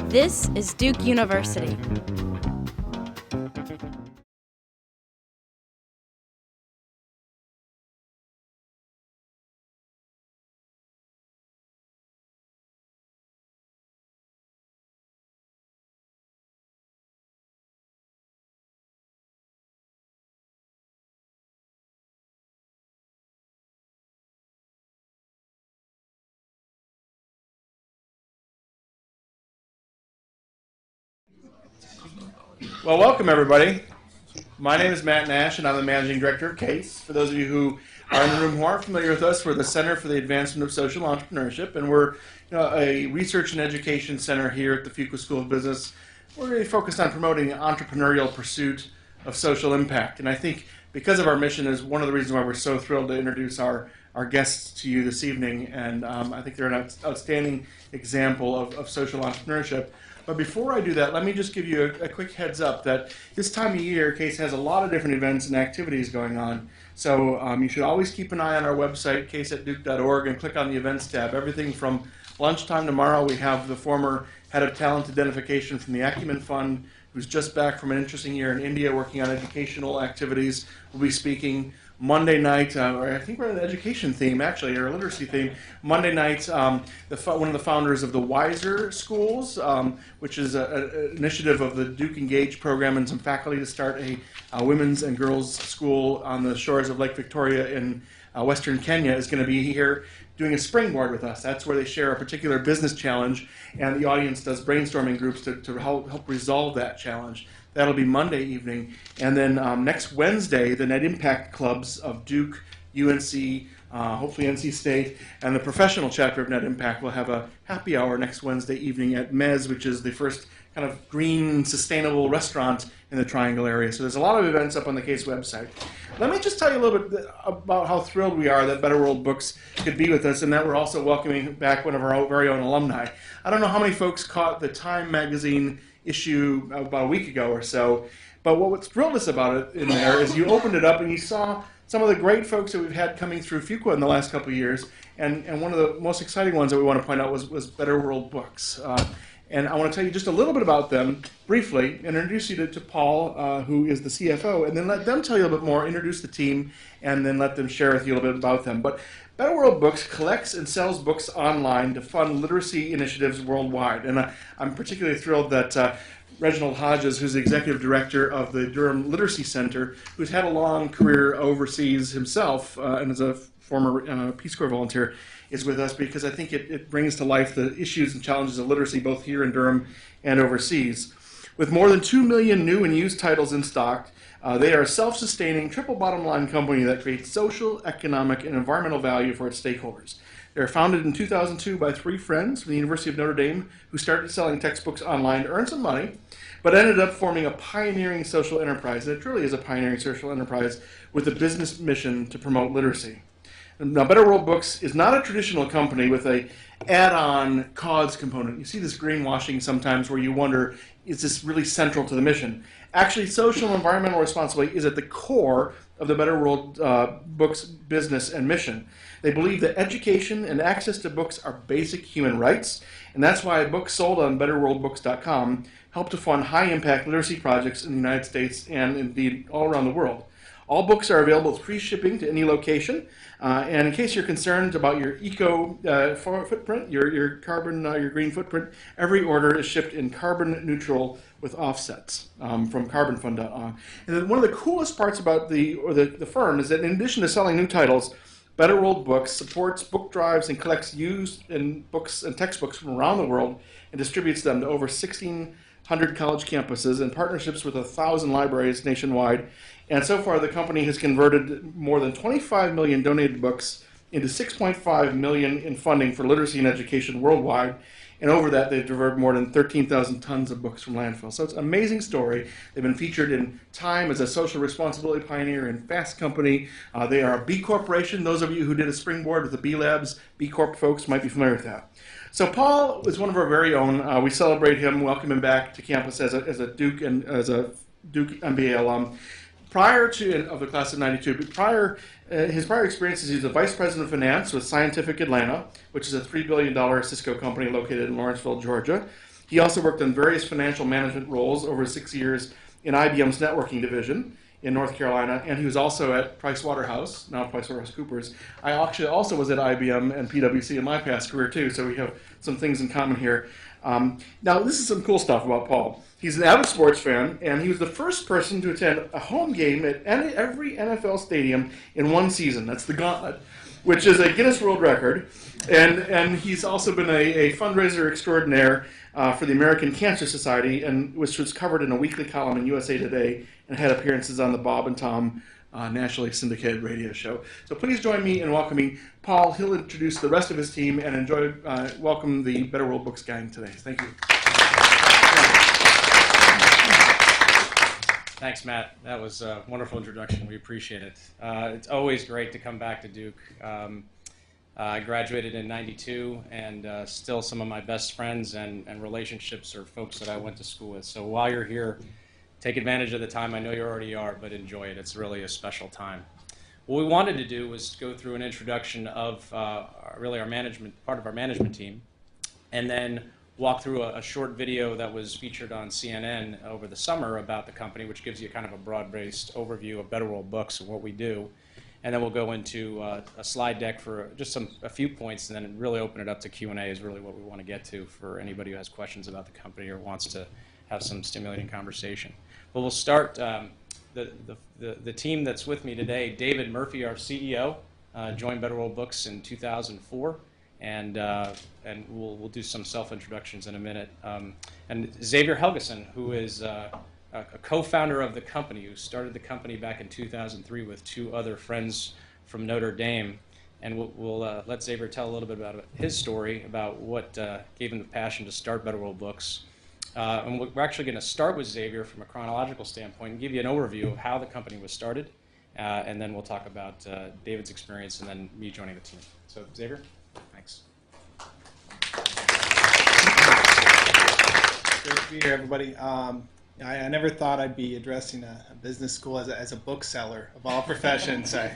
This is Duke University. Well, welcome everybody. My name is Matt Nash, and I'm the Managing Director of CASE. For those of you who are in the room who aren't familiar with us, we're the Center for the Advancement of Social Entrepreneurship, and we're a research and education center here at the Fuqua School of Business. We're really focused on promoting the entrepreneurial pursuit of social impact, and I think because of our mission is one of the reasons why we're so thrilled to introduce our guests to you this evening, and I think they're an outstanding example of social entrepreneurship. But before I do that, let me just give you a quick heads up that this time of year, CASE has a lot of different events and activities going on. So you should always keep an eye on our website, case@duke.org, and click on the events tab. Everything from lunchtime tomorrow, we have the former head of talent identification from the Acumen Fund, who's just back from an interesting year in India working on educational activities, will be speaking. Monday night, or I think we're in an education theme actually, or a literacy theme. Monday night, one of the founders of the Wiser Schools, which is an initiative of the Duke Engage program, and some faculty to start a women's and girls school on the shores of Lake Victoria in Western Kenya, is going to be here doing a springboard with us. That's where they share a particular business challenge, and the audience does brainstorming groups to help resolve that challenge. That'll be Monday evening. And then next Wednesday, the Net Impact Clubs of Duke, UNC, hopefully NC State, and the professional chapter of Net Impact will have a happy hour next Wednesday evening at Mez, which is the first kind of green, sustainable restaurant in the Triangle area. So there's a lot of events up on the CASE website. Let me just tell you a little bit about how thrilled we are that Better World Books could be with us, and that we're also welcoming back one of our very own alumni. I don't know how many folks caught the Time magazine issue about a week ago or so, but what thrilled us about it in there is you opened it up and you saw some of the great folks that we've had coming through Fuqua in the last couple of years, and one of the most exciting ones that we want to point out was Better World Books. And I want to tell you just a little bit about them briefly, and introduce you to Paul, who is the CFO, and then let them tell you a little bit more, introduce the team, and then let them share with you a little bit about them. But Better World Books collects and sells books online to fund literacy initiatives worldwide. And I'm particularly thrilled that Reginald Hodges, who's the executive director of the Durham Literacy Center, who's had a long career overseas himself and is a former Peace Corps volunteer, is with us because I think it brings to life the issues and challenges of literacy both here in Durham and overseas. With more than 2 million new and used titles in stock, they are a self-sustaining, triple bottom line company that creates social, economic, and environmental value for its stakeholders. They were founded in 2002 by 3 friends from the University of Notre Dame who started selling textbooks online to earn some money, but ended up forming a pioneering social enterprise. And it truly is a pioneering social enterprise with a business mission to promote literacy. Now, Better World Books is not a traditional company with a add-on cause component. You see this greenwashing sometimes where you wonder, is this really central to the mission? Actually, social and environmental responsibility is at the core of the Better World Books business and mission. They believe that education and access to books are basic human rights, and that's why books sold on betterworldbooks.com help to fund high-impact literacy projects in the United States and indeed all around the world. All books are available with free shipping to any location. And in case you're concerned about your eco footprint, your carbon, your green footprint, every order is shipped in carbon neutral with offsets from carbonfund.org. And then one of the coolest parts about the firm is that in addition to selling new titles, Better World Books supports book drives and collects used books and textbooks from around the world and distributes them to over 1,600 college campuses and partnerships with 1,000 libraries nationwide. And so far, the company has converted more than 25 million donated books into 6.5 million in funding for literacy and education worldwide. And over that, they've diverted more than 13,000 tons of books from landfill. So it's an amazing story. They've been featured in Time as a social responsibility pioneer in Fast Company. They are a B Corporation. Those of you who did a springboard with the B Labs, B Corp folks might be familiar with that. So Paul is one of our very own. We celebrate him, welcome him back to campus as a Duke and as a Duke MBA alum. prior to of the class of '92, but his prior experiences, he was the vice president of finance with Scientific Atlanta, which is a $3 billion Cisco company located in Lawrenceville, Georgia. He also worked in various financial management roles over 6 years in IBM's networking division in North Carolina, and he was also at Pricewaterhouse, now PricewaterhouseCoopers. I actually also was at IBM and PwC in my past career too, so we have some things in common here. Now, this is some cool stuff about Paul. He's an avid sports fan, and he was the first person to attend a home game at every NFL stadium in one season. That's the Gauntlet, which is a Guinness World Record. And he's also been a fundraiser extraordinaire for the American Cancer Society, and which was covered in a weekly column in USA Today and had appearances on the Bob and Tom nationally syndicated radio show. So please join me in welcoming Paul. He'll introduce the rest of his team and welcome the Better World Books gang today. Thank you. Thanks, Matt. That was a wonderful introduction. We appreciate it. It's always great to come back to Duke. I graduated in '92, and still some of my best friends and relationships are folks that I went to school with. So while you're here, take advantage of the time. I know you already are, but enjoy it. It's really a special time. What we wanted to do was go through an introduction of really our management, part of our management team, and then walk through a short video that was featured on CNN over the summer about the company, which gives you kind of a broad-based overview of Better World Books and what we do. And then we'll go into a slide deck for just a few points, and then really open it up to Q&A is really what we want to get to for anybody who has questions about the company or wants to have some stimulating conversation. But we'll start the team that's with me today. David Murphy, our CEO, joined Better World Books in 2004. And we'll do some self-introductions in a minute. And Xavier Helgesen, who is a co-founder of the company, who started the company back in 2003 with two other friends from Notre Dame. And we'll let Xavier tell a little bit about his story, about what gave him the passion to start Better World Books. And we're actually going to start with Xavier from a chronological standpoint and give you an overview of how the company was started. And then we'll talk about David's experience and then me joining the team. So, Xavier? Thanks. Great to be here, everybody. I never thought I'd be addressing a business school as a bookseller of all professions. I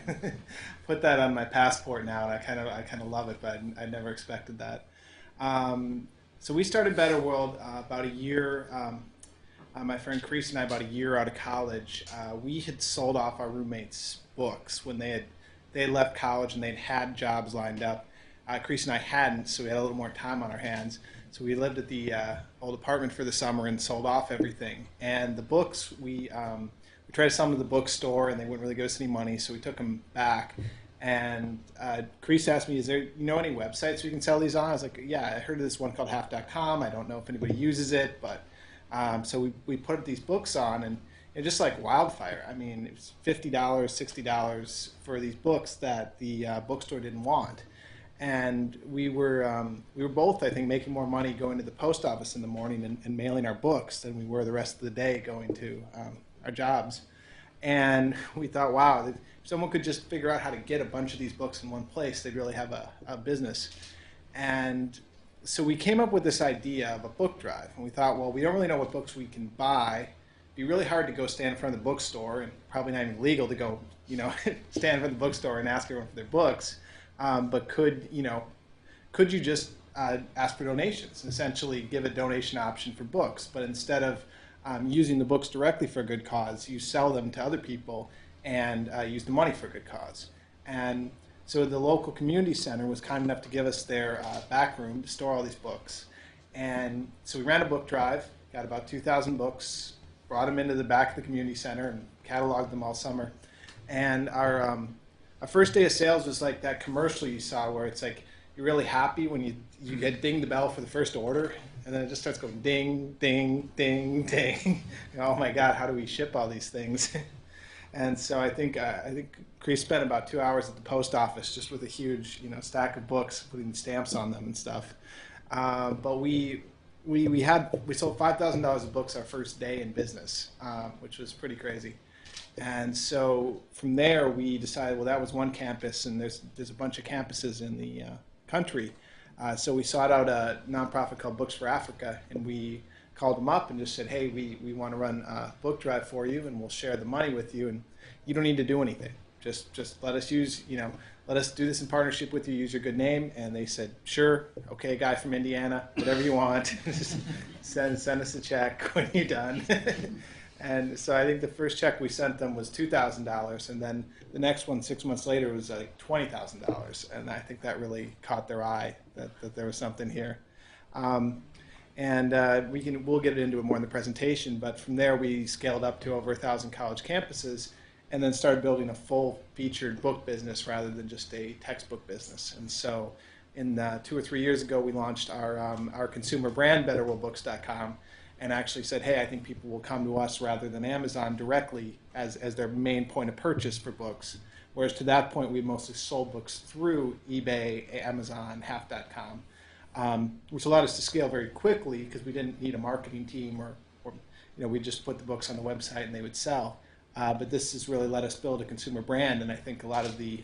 put that on my passport now, and I kind of love it, but I never expected that. So we started Better World about a year. My friend Chris and I, about a year out of college, we had sold off our roommates' books when they had left college and they'd had jobs lined up. Chris and I hadn't, so we had a little more time on our hands. So we lived at the old apartment for the summer and sold off everything. And the books, we tried to sell them to the bookstore, and they wouldn't really give us any money, so we took them back. And Chris asked me, "Is there any websites we can sell these on?" I was like, "Yeah, I heard of this one called half.com. I don't know if anybody uses it, but." So we put these books on, and just like wildfire. I mean, it was $50, $60 for these books that the bookstore didn't want. And we were both, I think, making more money going to the post office in the morning and mailing our books than we were the rest of the day going to our jobs. And we thought, wow, if someone could just figure out how to get a bunch of these books in one place, they'd really have a business. And so we came up with this idea of a book drive. And we thought, well, we don't really know what books we can buy. It'd be really hard to go stand in front of the bookstore, and probably not even legal to go, stand in front of the bookstore and ask everyone for their books. But could you just ask for donations and essentially give a donation option for books? But instead of using the books directly for a good cause, you sell them to other people and use the money for a good cause. And so the local community center was kind enough to give us their back room to store all these books. And so we ran a book drive, got about 2,000 books, brought them into the back of the community center and cataloged them all summer. And our first day of sales was like that commercial you saw where it's like you're really happy when you get ding the bell for the first order, and then it just starts going ding, ding, ding, ding. Oh my God, how do we ship all these things? And so I think Chris spent about 2 hours at the post office just with a huge stack of books, putting stamps on them and stuff. But we sold $5,000 of books our first day in business, which was pretty crazy. And so from there we decided, well, that was one campus, and there's a bunch of campuses in the country. So we sought out a nonprofit called Books for Africa, and we called them up and just said, hey, we want to run a book drive for you, and we'll share the money with you, and you don't need to do anything. Just let us let us do this in partnership with you, use your good name. And they said, sure, okay, guy from Indiana, whatever you want. Just send us a check when you're done. And so I think the first check we sent them was $2,000, and then the next one 6 months later was like $20,000. And I think that really caught their eye, that there was something here. We'll get into it more in the presentation, but from there we scaled up to over 1,000 college campuses, and then started building a full featured book business rather than just a textbook business. And so in 2 or 3 years ago, we launched our consumer brand, betterworldbooks.com, and actually said, hey, I think people will come to us rather than Amazon directly as their main point of purchase for books. Whereas to that point, we mostly sold books through eBay, Amazon, half.com, which allowed us to scale very quickly because we didn't need a marketing team or we just put the books on the website and they would sell. But this has really let us build a consumer brand, and I think a lot of the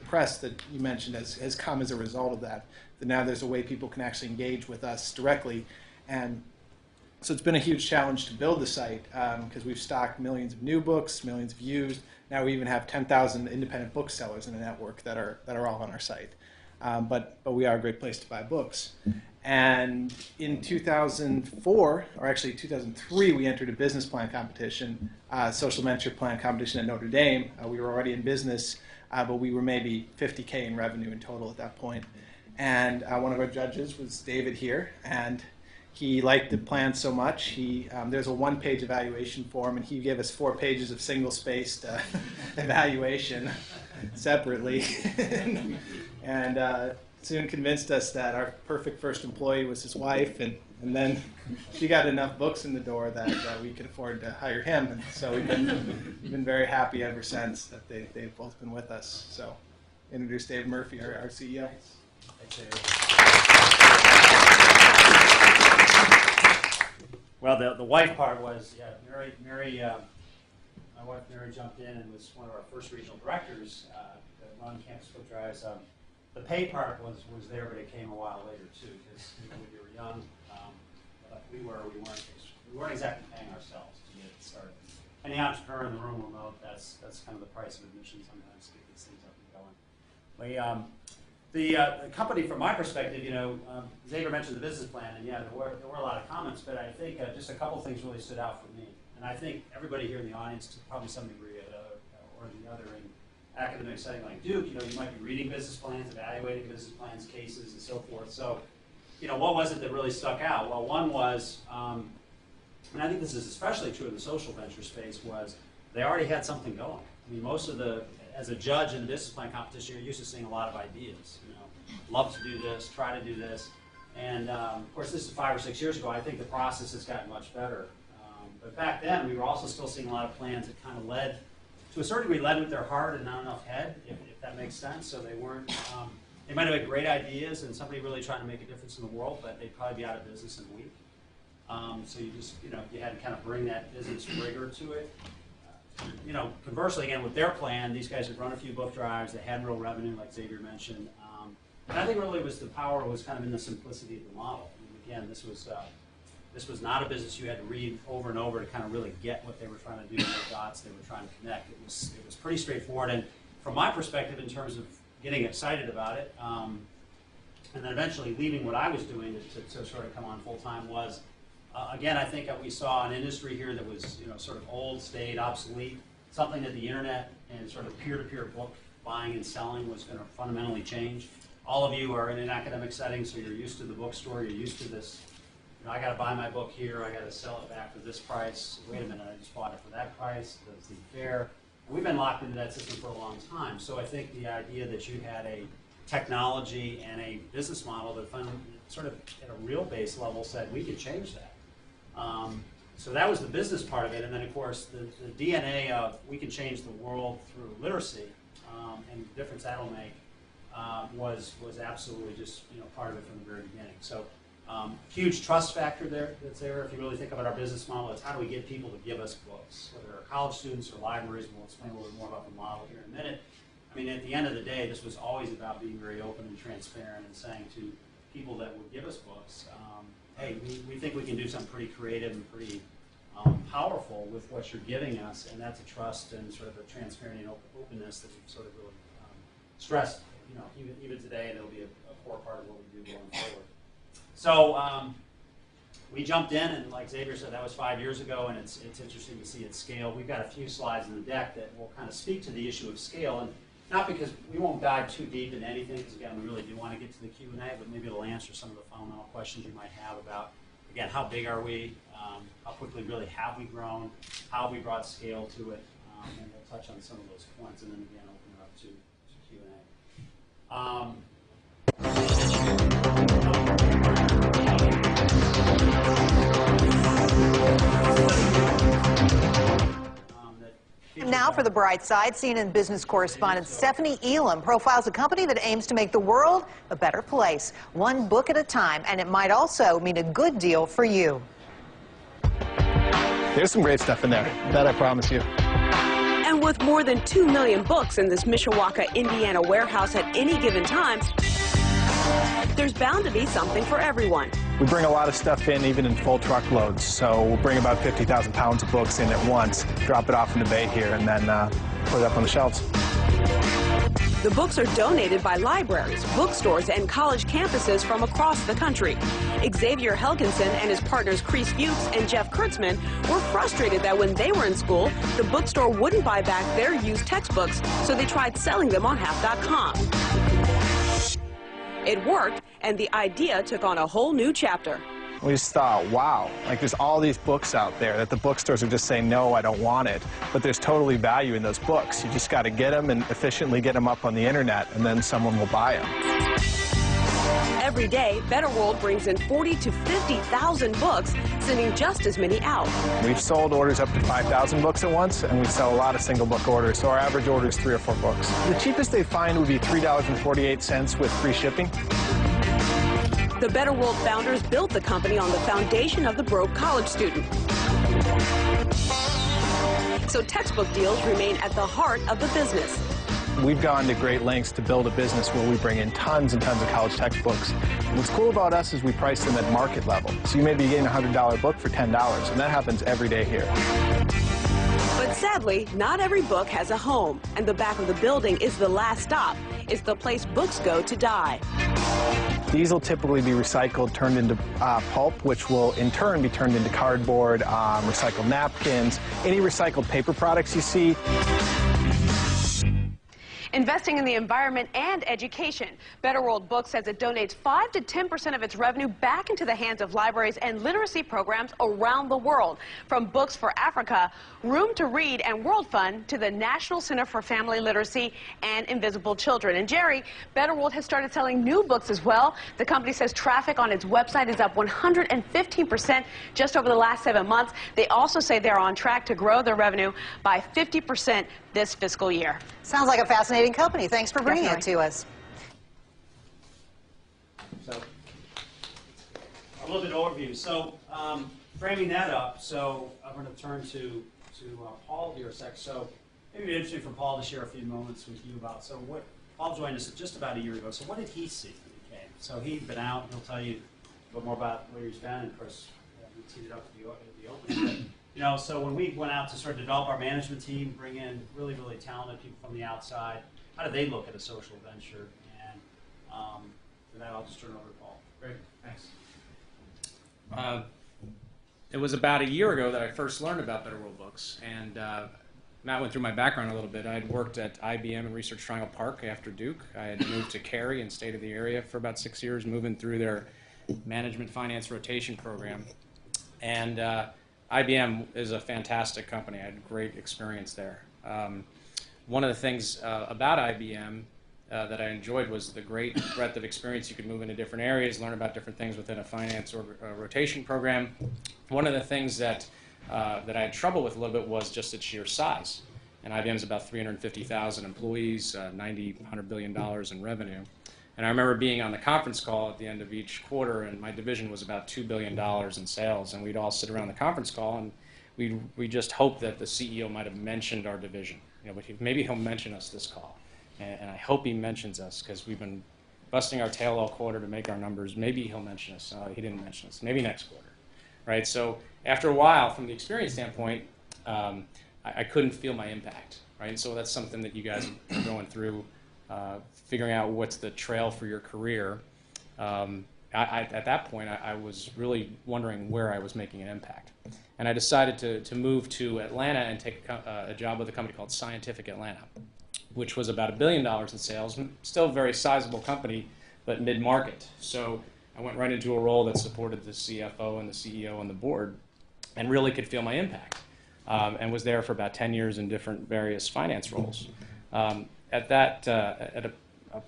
press that you mentioned has come as a result of that. That now there's a way people can actually engage with us directly, and so it's been a huge challenge to build the site because we've stocked millions of new books, millions of used. Now we even have 10,000 independent booksellers in a network that are all on our site. But we are a great place to buy books. And in 2004, or actually 2003, we entered a business plan competition, social venture plan competition at Notre Dame. We were already in business, but we were maybe 50K in revenue in total at that point. And one of our judges was David here, and he liked the plan so much. There's a one-page evaluation form, and he gave us 4 pages of single-spaced evaluation separately. And soon convinced us that our perfect first employee was his wife, and then she got enough books in the door that we could afford to hire him. And so we've been very happy ever since that they've both been with us. So introduce Dave Murphy, our CEO. Well, the wife part was, Mary, my wife Mary jumped in and was one of our first regional directors that run campus book drives. The pay part was there, but it came a while later too, because when we were young, like we weren't exactly paying ourselves to get it started. Any entrepreneur in the room will know that's kind of the price of admission sometimes to get these things up and going. The company, from my perspective, Xavier mentioned the business plan, and there were a lot of comments, but I think just a couple things really stood out for me, and I think everybody here in the audience, to probably some degree or the other, in academic setting like Duke, you might be reading business plans, evaluating business plans, cases, and so forth. So, what was it that really stuck out? Well, one was, and I think this is especially true in the social venture space, was they already had something going. I mean, as a judge in the business plan competition, you're used to seeing a lot of ideas. Love to do this, try to do this, and of course, this is 5 or 6 years ago. I think the process has gotten much better. But back then, we were also still seeing a lot of plans that kind of led, to a certain degree, led with their heart and not enough head, if that makes sense. So they weren't, they might have had great ideas and somebody really trying to make a difference in the world, but they'd probably be out of business in a week. So you just, you had to kind of bring that business rigor to it. Conversely, again, with their plan, these guys had run a few book drives, they had real revenue, like Xavier mentioned. And I think really the power was kind of in the simplicity of the model. I mean, again, this was not a business you had to read over and over to kind of really get what they were trying to do, what dots they were trying to connect. It was pretty straightforward, and from my perspective, in terms of getting excited about it, and then eventually leaving what I was doing to sort of come on full time was, again, I think that we saw an industry here that was sort of old, staid, obsolete, something that the internet and sort of peer-to-peer book buying and selling was going to fundamentally change. All of you are in an academic setting, so you're used to the bookstore, you're used to this. I got to buy my book here, I got to sell it back for this price. Wait a minute, I just bought it for that price. Does it seem fair? And we've been locked into that system for a long time. So I think the idea that you had a technology and a business model that sort of at a real base level said we could change that. So that was the business part of it. And then, of course, the DNA of we can change the world through literacy and the difference that'll make was absolutely just part of it from the very beginning. So huge trust factor that's there. If you really think about our business model, it's how do we get people to give us books, whether they're college students or libraries. We'll explain a little bit more about the model here in a minute. I mean, at the end of the day, this was always about being very open and transparent and saying to people that would give us books, hey, we think we can do something pretty creative and pretty powerful with what you're giving us, and that's a trust and sort of a transparency and openness that we've sort of really stressed, you know, even today, and it'll be a core part of what we do going forward. So we jumped in, and like Xavier said, that was 5 years ago, and it's interesting to see its scale. We've got a few slides in the deck that will kind of speak to the issue of scale, and not because we won't dive too deep into anything, because again, we really do want to get to the Q&A, but maybe it'll answer some of the fundamental questions you might have about, again, how big are we, how quickly really have we grown, how have we brought scale to it, and we'll touch on some of those points, and then again, open it up to Q&A. And now for the bright side, CNN business correspondent Stephanie Elam profiles a company that aims to make the world a better place, one book at a time, and it might also mean a good deal for you. There's some great stuff in there, that I promise you. And with more than 2 million books in this Mishawaka, Indiana warehouse at any given time, there's bound to be something for everyone. We bring a lot of stuff in, even in full truckloads, so we'll bring about 50,000 pounds of books in at once, drop it off in the bay here, and then put it up on the shelves. The books are donated by libraries, bookstores, and college campuses from across the country. Xavier Helgesen and his partners Chris Fuqua and Jeff Kurtzman were frustrated that when they were in school, the bookstore wouldn't buy back their used textbooks, so they tried selling them on half.com. It worked, and the idea took on a whole new chapter. We just thought, wow, like there's all these books out there that the bookstores are just saying, no, I don't want it. But there's totally value in those books. You just got to get them and efficiently get them up on the internet, and then someone will buy them. Every day, Better World brings in 40 to 50,000 books, sending just as many out. We've sold orders up to 5,000 books at once, and we sell a lot of single book orders, so our average order is 3 or 4 books. The cheapest they find would be $3.48 with free shipping. The Better World founders built the company on the foundation of the broke college student. So textbook deals remain at the heart of the business. We've gone to great lengths to build a business where we bring in tons and tons of college textbooks. And what's cool about us is we price them at market level. So you may be getting a $100 book for $10, and that happens every day here. But sadly, not every book has a home, and the back of the building is the last stop. It's the place books go to die. These will typically be recycled, turned into pulp, which will in turn be turned into cardboard, recycled napkins, any recycled paper products you see. Investing in the environment and education. Better World Books says it donates 5 to 10% of its revenue back into the hands of libraries and literacy programs around the world. From Books for Africa, Room to Read, and World Fund to the National Center for Family Literacy and Invisible Children. And Jerry, Better World has started selling new books as well. The company says traffic on its website is up 115% just over the last 7 months. They also say they're on track to grow their revenue by 50% this fiscal year. Sounds like a fascinating company. Thanks for bringing it to us. So, a little bit of overview. So, framing that up, so I'm going to turn to Paul here a sec. So, maybe it'd be interesting for Paul to share a few moments with you about, so what, Paul joined us just about a year ago, so what did he see when he came? So he'd been out, he'll tell you a bit more about where he's been, and of course, we teed it up at the opening. But, you know, so when we went out to sort of develop our management team, bring in really, really talented people from the outside, how do they look at a social venture? And for that, I'll just turn it over to Paul. Great, thanks. It was about a year ago that I first learned about Better World Books, and Matt went through my background a little bit. I had worked at IBM in Research Triangle Park after Duke. I had moved to Cary and stayed in the area for about 6 years, moving through their management finance rotation program. And IBM is a fantastic company. I had a great experience there. One of the things about IBM that I enjoyed was the great breadth of experience. You could move into different areas, learn about different things within a finance or rotation program. One of the things that I had trouble with a little bit was just its sheer size. And IBM's about 350,000 employees, $100 billion in revenue. And I remember being on the conference call at the end of each quarter, and my division was about $2 billion in sales, and we'd all sit around the conference call, and we just hoped that the CEO might have mentioned our division. You know, but maybe he'll mention us this call, and I hope he mentions us, because we've been busting our tail all quarter to make our numbers. Maybe he'll mention us. He didn't mention us. Maybe next quarter, right? So after a while, from the experience standpoint, I couldn't feel my impact, right? So that's something that you guys are going through, figuring out what's the trail for your career. At that point, I was really wondering where I was making an impact. And I decided to move to Atlanta and take a job with a company called Scientific Atlanta, which was about $1 billion in sales, still a very sizable company, but mid-market. So I went right into a role that supported the CFO and the CEO on the board and really could feel my impact, and was there for about 10 years in different various finance roles. At a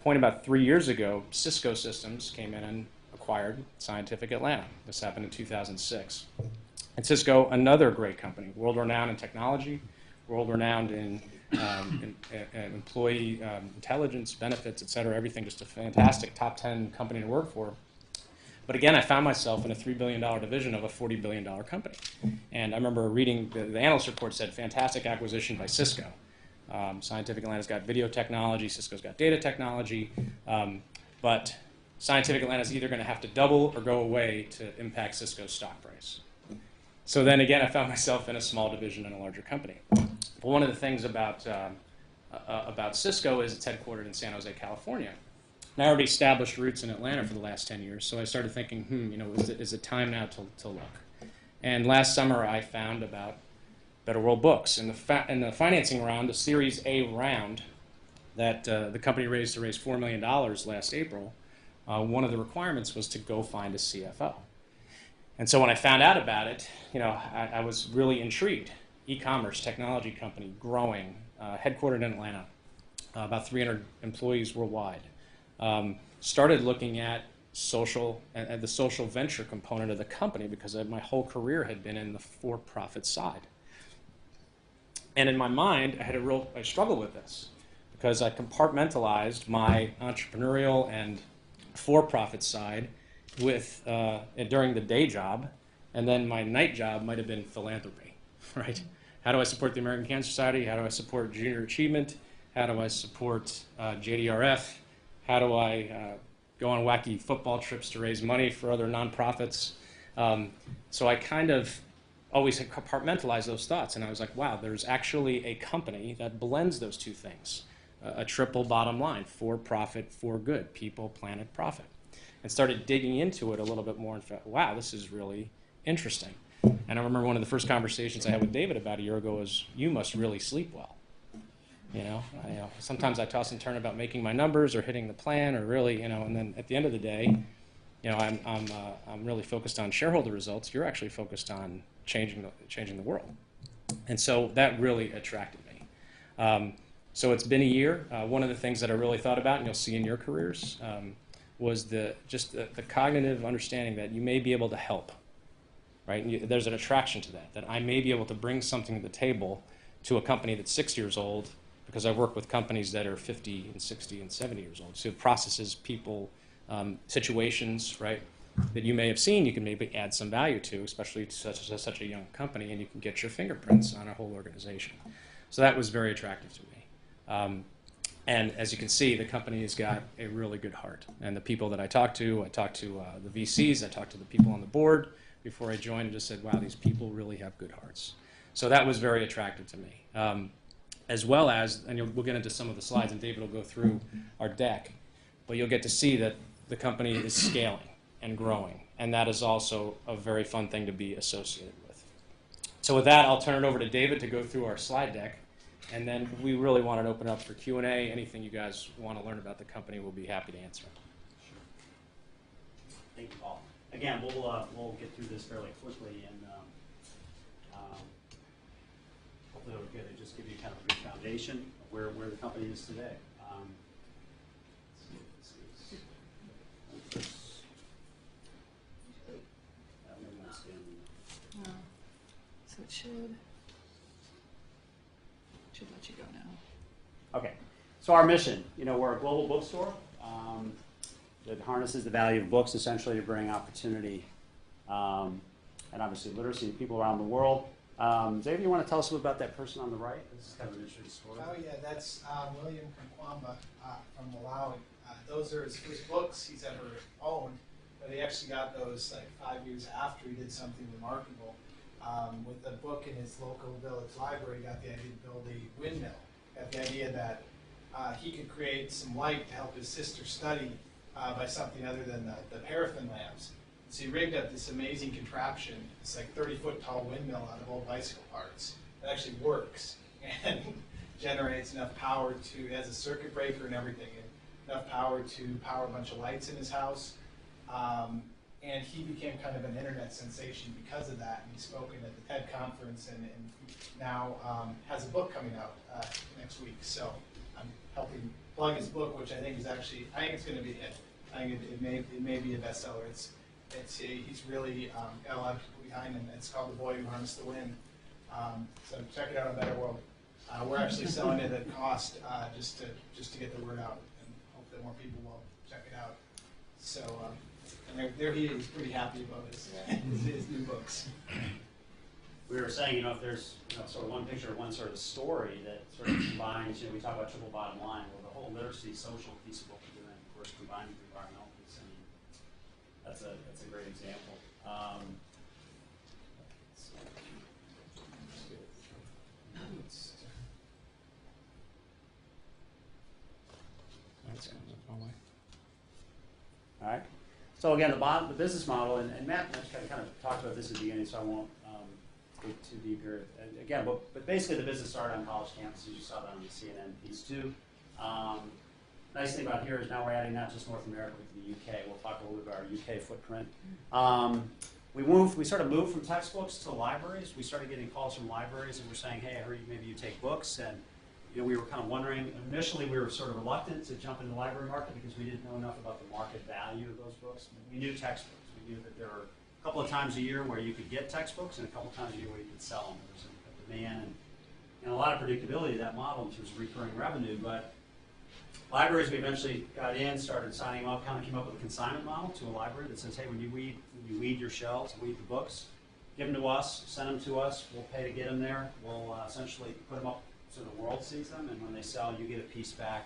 point about 3 years ago, Cisco Systems came in and acquired Scientific Atlanta. This happened in 2006. And Cisco, another great company, world-renowned in technology, world-renowned in employee intelligence, benefits, et cetera, everything, just a fantastic top 10 company to work for. But again, I found myself in a $3 billion division of a $40 billion company. And I remember reading the analyst report said, fantastic acquisition by Cisco. Scientific Atlanta's got video technology, Cisco's got data technology, but Scientific Atlanta's either going to have to double or go away to impact Cisco's stock price. So then again, I found myself in a small division in a larger company. But one of the things about Cisco is it's headquartered in San Jose, California. And I already established roots in Atlanta for the last 10 years, so I started thinking, is it time now to look? And last summer I found about Better World Books. In the financing round, the Series A round that the company raised to raise $4 million last April, one of the requirements was to go find a CFO. And so when I found out about it, I was really intrigued. E-commerce, technology company, growing, headquartered in Atlanta, about 300 employees worldwide. Started looking at the social venture component of the company because my whole career had been in the for-profit side. And in my mind, I struggled with this because I compartmentalized my entrepreneurial and for-profit side during the day job, and then my night job might have been philanthropy, right? How do I support the American Cancer Society? How do I support junior achievement? How do I support JDRF? How do I go on wacky football trips to raise money for other nonprofits? So I kind of always had compartmentalized those thoughts, and I was like, wow, there's actually a company that blends those two things, a triple bottom line, for profit, for good, people, planet, profit. And started digging into it a little bit more and felt, wow, this is really interesting. And I remember one of the first conversations I had with David about a year ago was, you must really sleep well. Sometimes I toss and turn about making my numbers or hitting the plan or really, and then at the end of the day, I'm really focused on shareholder results. You're actually focused on changing the world. And so that really attracted me. So it's been a year. One of the things that I really thought about, and you'll see in your careers, was the cognitive understanding that you may be able to help, right? And there's an attraction to that I may be able to bring something to the table to a company that's 6 years old, because I work with companies that are 50 and 60 and 70 years old. So processes, people, situations, right, that you may have seen, you can maybe add some value to, especially to such a young company, and you can get your fingerprints on a whole organization. So that was very attractive to me. And as you can see, the company has got a really good heart. And the people that I talked to the VCs, I talked to the people on the board before I joined and just said, wow, these people really have good hearts. So that was very attractive to me. As well as, and we'll get into some of the slides, and David will go through our deck, but you'll get to see that the company is scaling and growing. And that is also a very fun thing to be associated with. So with that, I'll turn it over to David to go through our slide deck. And then we really want to open up for Q&A. Anything you guys want to learn about the company, we'll be happy to answer. Sure. Thank you, Paul. Again, we'll get through this fairly quickly, and hopefully it'll get it, just give you kind of a good foundation of where the company is today. So it should let you go now. Okay, so our mission, we're a global bookstore that harnesses the value of books essentially to bring opportunity and obviously literacy to people around the world. Xavier, you want to tell us a little about that person on the right? This is kind of an interesting story. Oh yeah, that's William Kwamba from Malawi. those are his first books he's ever owned, but he actually got those like 5 years after he did something remarkable. With a book in his local village library, he got the idea to build a windmill. Got the idea that he could create some light to help his sister study by something other than the paraffin lamps. So he rigged up this amazing contraption, this like 30-foot tall windmill out of old bicycle parts. It actually works and generates enough power to, it has a circuit breaker and everything, enough power to power a bunch of lights in his house. And he became kind of an internet sensation because of that. And he's spoken at the TED conference and now has a book coming out next week. So I'm helping plug his book, which I think is actually, I think it's going to be a hit. I think it may be a bestseller. He's really got a lot of people behind him. It's called The Boy Who Harnessed the Wind. So check it out on Better World. We're actually selling it at cost just to get the word out and hope that more people will check it out. So and there he is, pretty happy about his new books. We were saying, if there's sort of one picture, one sort of story that sort of combines, we talk about triple bottom line, well, the whole literacy social piece of what we're doing, of course, combined with the environmental piece. I mean, that's a great example. All right. So again, the business model, and Matt kind of talked about this at the beginning, so I won't go too deep here. And again, but basically the business started on college campuses. You saw that on the CNN piece too. Nice thing about here is now we're adding not just North America, but the UK. We'll talk a little bit about our UK footprint. We sort of moved from textbooks to libraries. We started getting calls from libraries, and we're saying, hey, I heard maybe you take books, and we were kind of wondering. Initially, we were sort of reluctant to jump into the library market because we didn't know enough about the market value of those books. We knew textbooks. We knew that there were a couple of times a year where you could get textbooks, and a couple of times a year where you could sell them. There was a demand and a lot of predictability of that model in terms of recurring revenue, but libraries, we eventually got in, started signing them up, kind of came up with a consignment model to a library that says, hey, when you weed your shelves, weed the books, give them to us, send them to us, we'll pay to get them there, we'll essentially put them up so the world sees them, and when they sell, you get a piece back.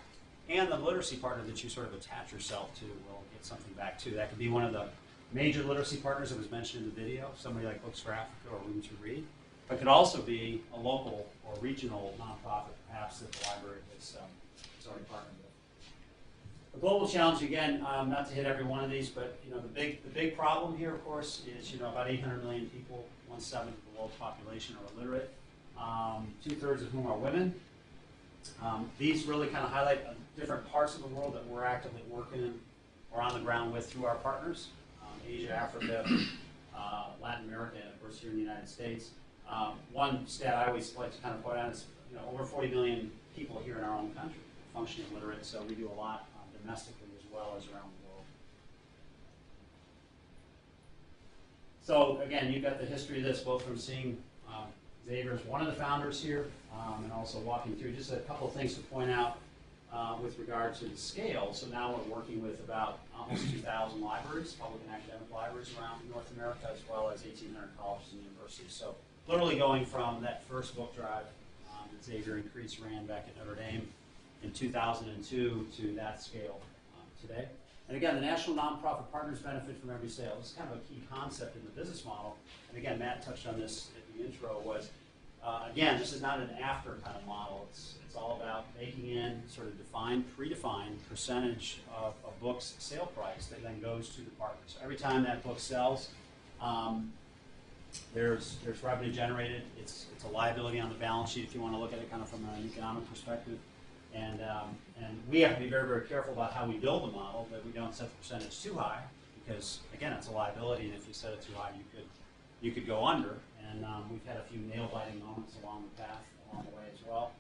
And the literacy partner that you sort of attach yourself to will get something back too. That could be one of the major literacy partners that was mentioned in the video, somebody like Books for Africa or Room to Read. But it could also be a local or regional nonprofit, perhaps, that the library has already partnered with. The global challenge, again, not to hit every one of these, but the big problem here, of course, is about 800 million people, 1/7 of the world's population are illiterate. 2/3 of whom are women. These really kind of highlight different parts of the world that we're actively working in or on the ground with through our partners. Asia, Africa, Latin America, and of course here in the United States. One stat I always like to kind of point out is over 40 million people here in our own country functionally illiterate, so we do a lot domestically as well as around the world. So again, you've got the history of this both from seeing Xavier is one of the founders here, and also walking through just a couple of things to point out with regard to the scale. So now we're working with about almost 2,000 libraries, public and academic libraries around North America, as well as 1,800 colleges and universities. So literally going from that first book drive that Xavier and Crease ran back at Notre Dame in 2002 to that scale today. And again, the national nonprofit partners benefit from every sale. This is kind of a key concept in the business model. And again, Matt touched on this at the intro, was again, this is not an after kind of model. It's all about making in sort of predefined percentage of a book's sale price that then goes to the partners. So every time that book sells, there's revenue generated. It's a liability on the balance sheet if you want to look at it kind of from an economic perspective. And we have to be very, very careful about how we build the model, that we don't set the percentage too high, because again, it's a liability, and if you set it too high, you could go under. And we've had a few nail-biting moments along the path, along the way as well.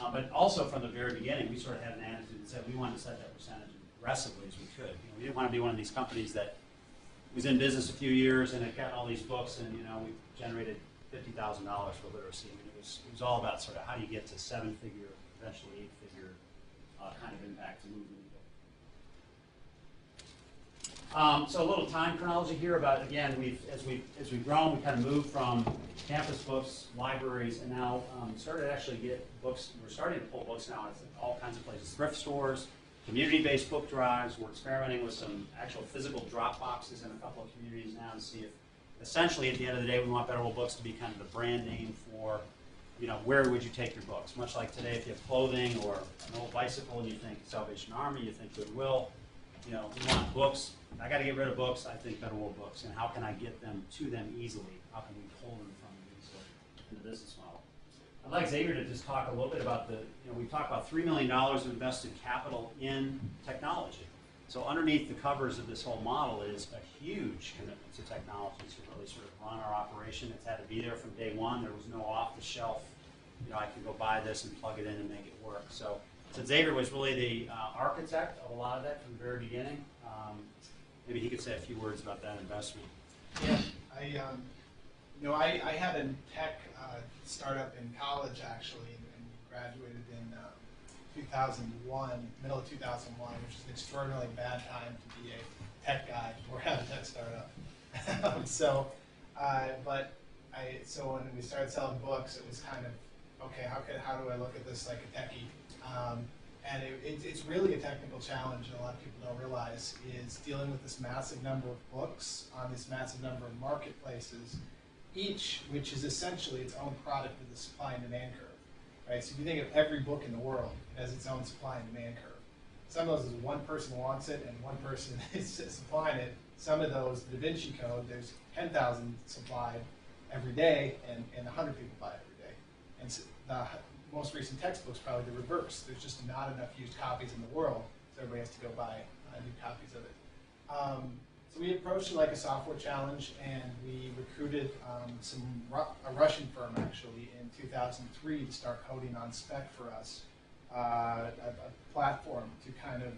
But also from the very beginning, we sort of had an attitude that said we wanted to set that percentage as aggressively as we could. We didn't want to be one of these companies that was in business a few years and had gotten all these books, and we generated $50,000 for literacy. I mean, it was all about sort of how do you get to 7-figure, eventually 8-figure kind of impact to move the needle. So a little time chronology here about, again, as we've grown, we kind of moved from campus books, libraries, and now started to actually get books. We're starting to pull books now at all kinds of places, thrift stores, community-based book drives. We're experimenting with some actual physical drop boxes in a couple of communities now to see if, essentially, at the end of the day, we want Better World Books to be kind of the brand name for, where would you take your books? Much like today, if you have clothing or an old bicycle and you think Salvation Army, you think Goodwill, we want books. I got to get rid of books. I think Better World Books. And how can I get them to them easily? How can we pull them from them easily in the business model? I'd like Xavier to just talk a little bit about we've talked about $3 million of invested capital in technology. So underneath the covers of this whole model is a huge commitment to technology to really sort of run our operation. It's had to be there from day one. There was no off-the-shelf, I can go buy this and plug it in and make it work. So Xavier was really the architect of a lot of that from the very beginning. Maybe he could say a few words about that investment. Yeah, I had a tech startup in college actually, and graduated in 2001, middle of 2001, which is an extraordinarily bad time to be a tech guy or have a tech startup. So when we started selling books, it was kind of, okay, how do I look at this like a techie? And it's really a technical challenge, and a lot of people don't realize, is dealing with this massive number of books on this massive number of marketplaces, each which is essentially its own product of the supply and demand curve. Right? So if you think of every book in the world, it has its own supply and demand curve. Some of those is one person wants it and one person is supplying it. Some of those, the Da Vinci Code, there's 10,000 supplied every day and 100 people buy it every day. And so the most recent textbook's probably the reverse. There's just not enough used copies in the world, so everybody has to go buy new copies of it. So we approached it like a software challenge, and we recruited a Russian firm actually in 2003 to start coding on spec for us, a platform to kind of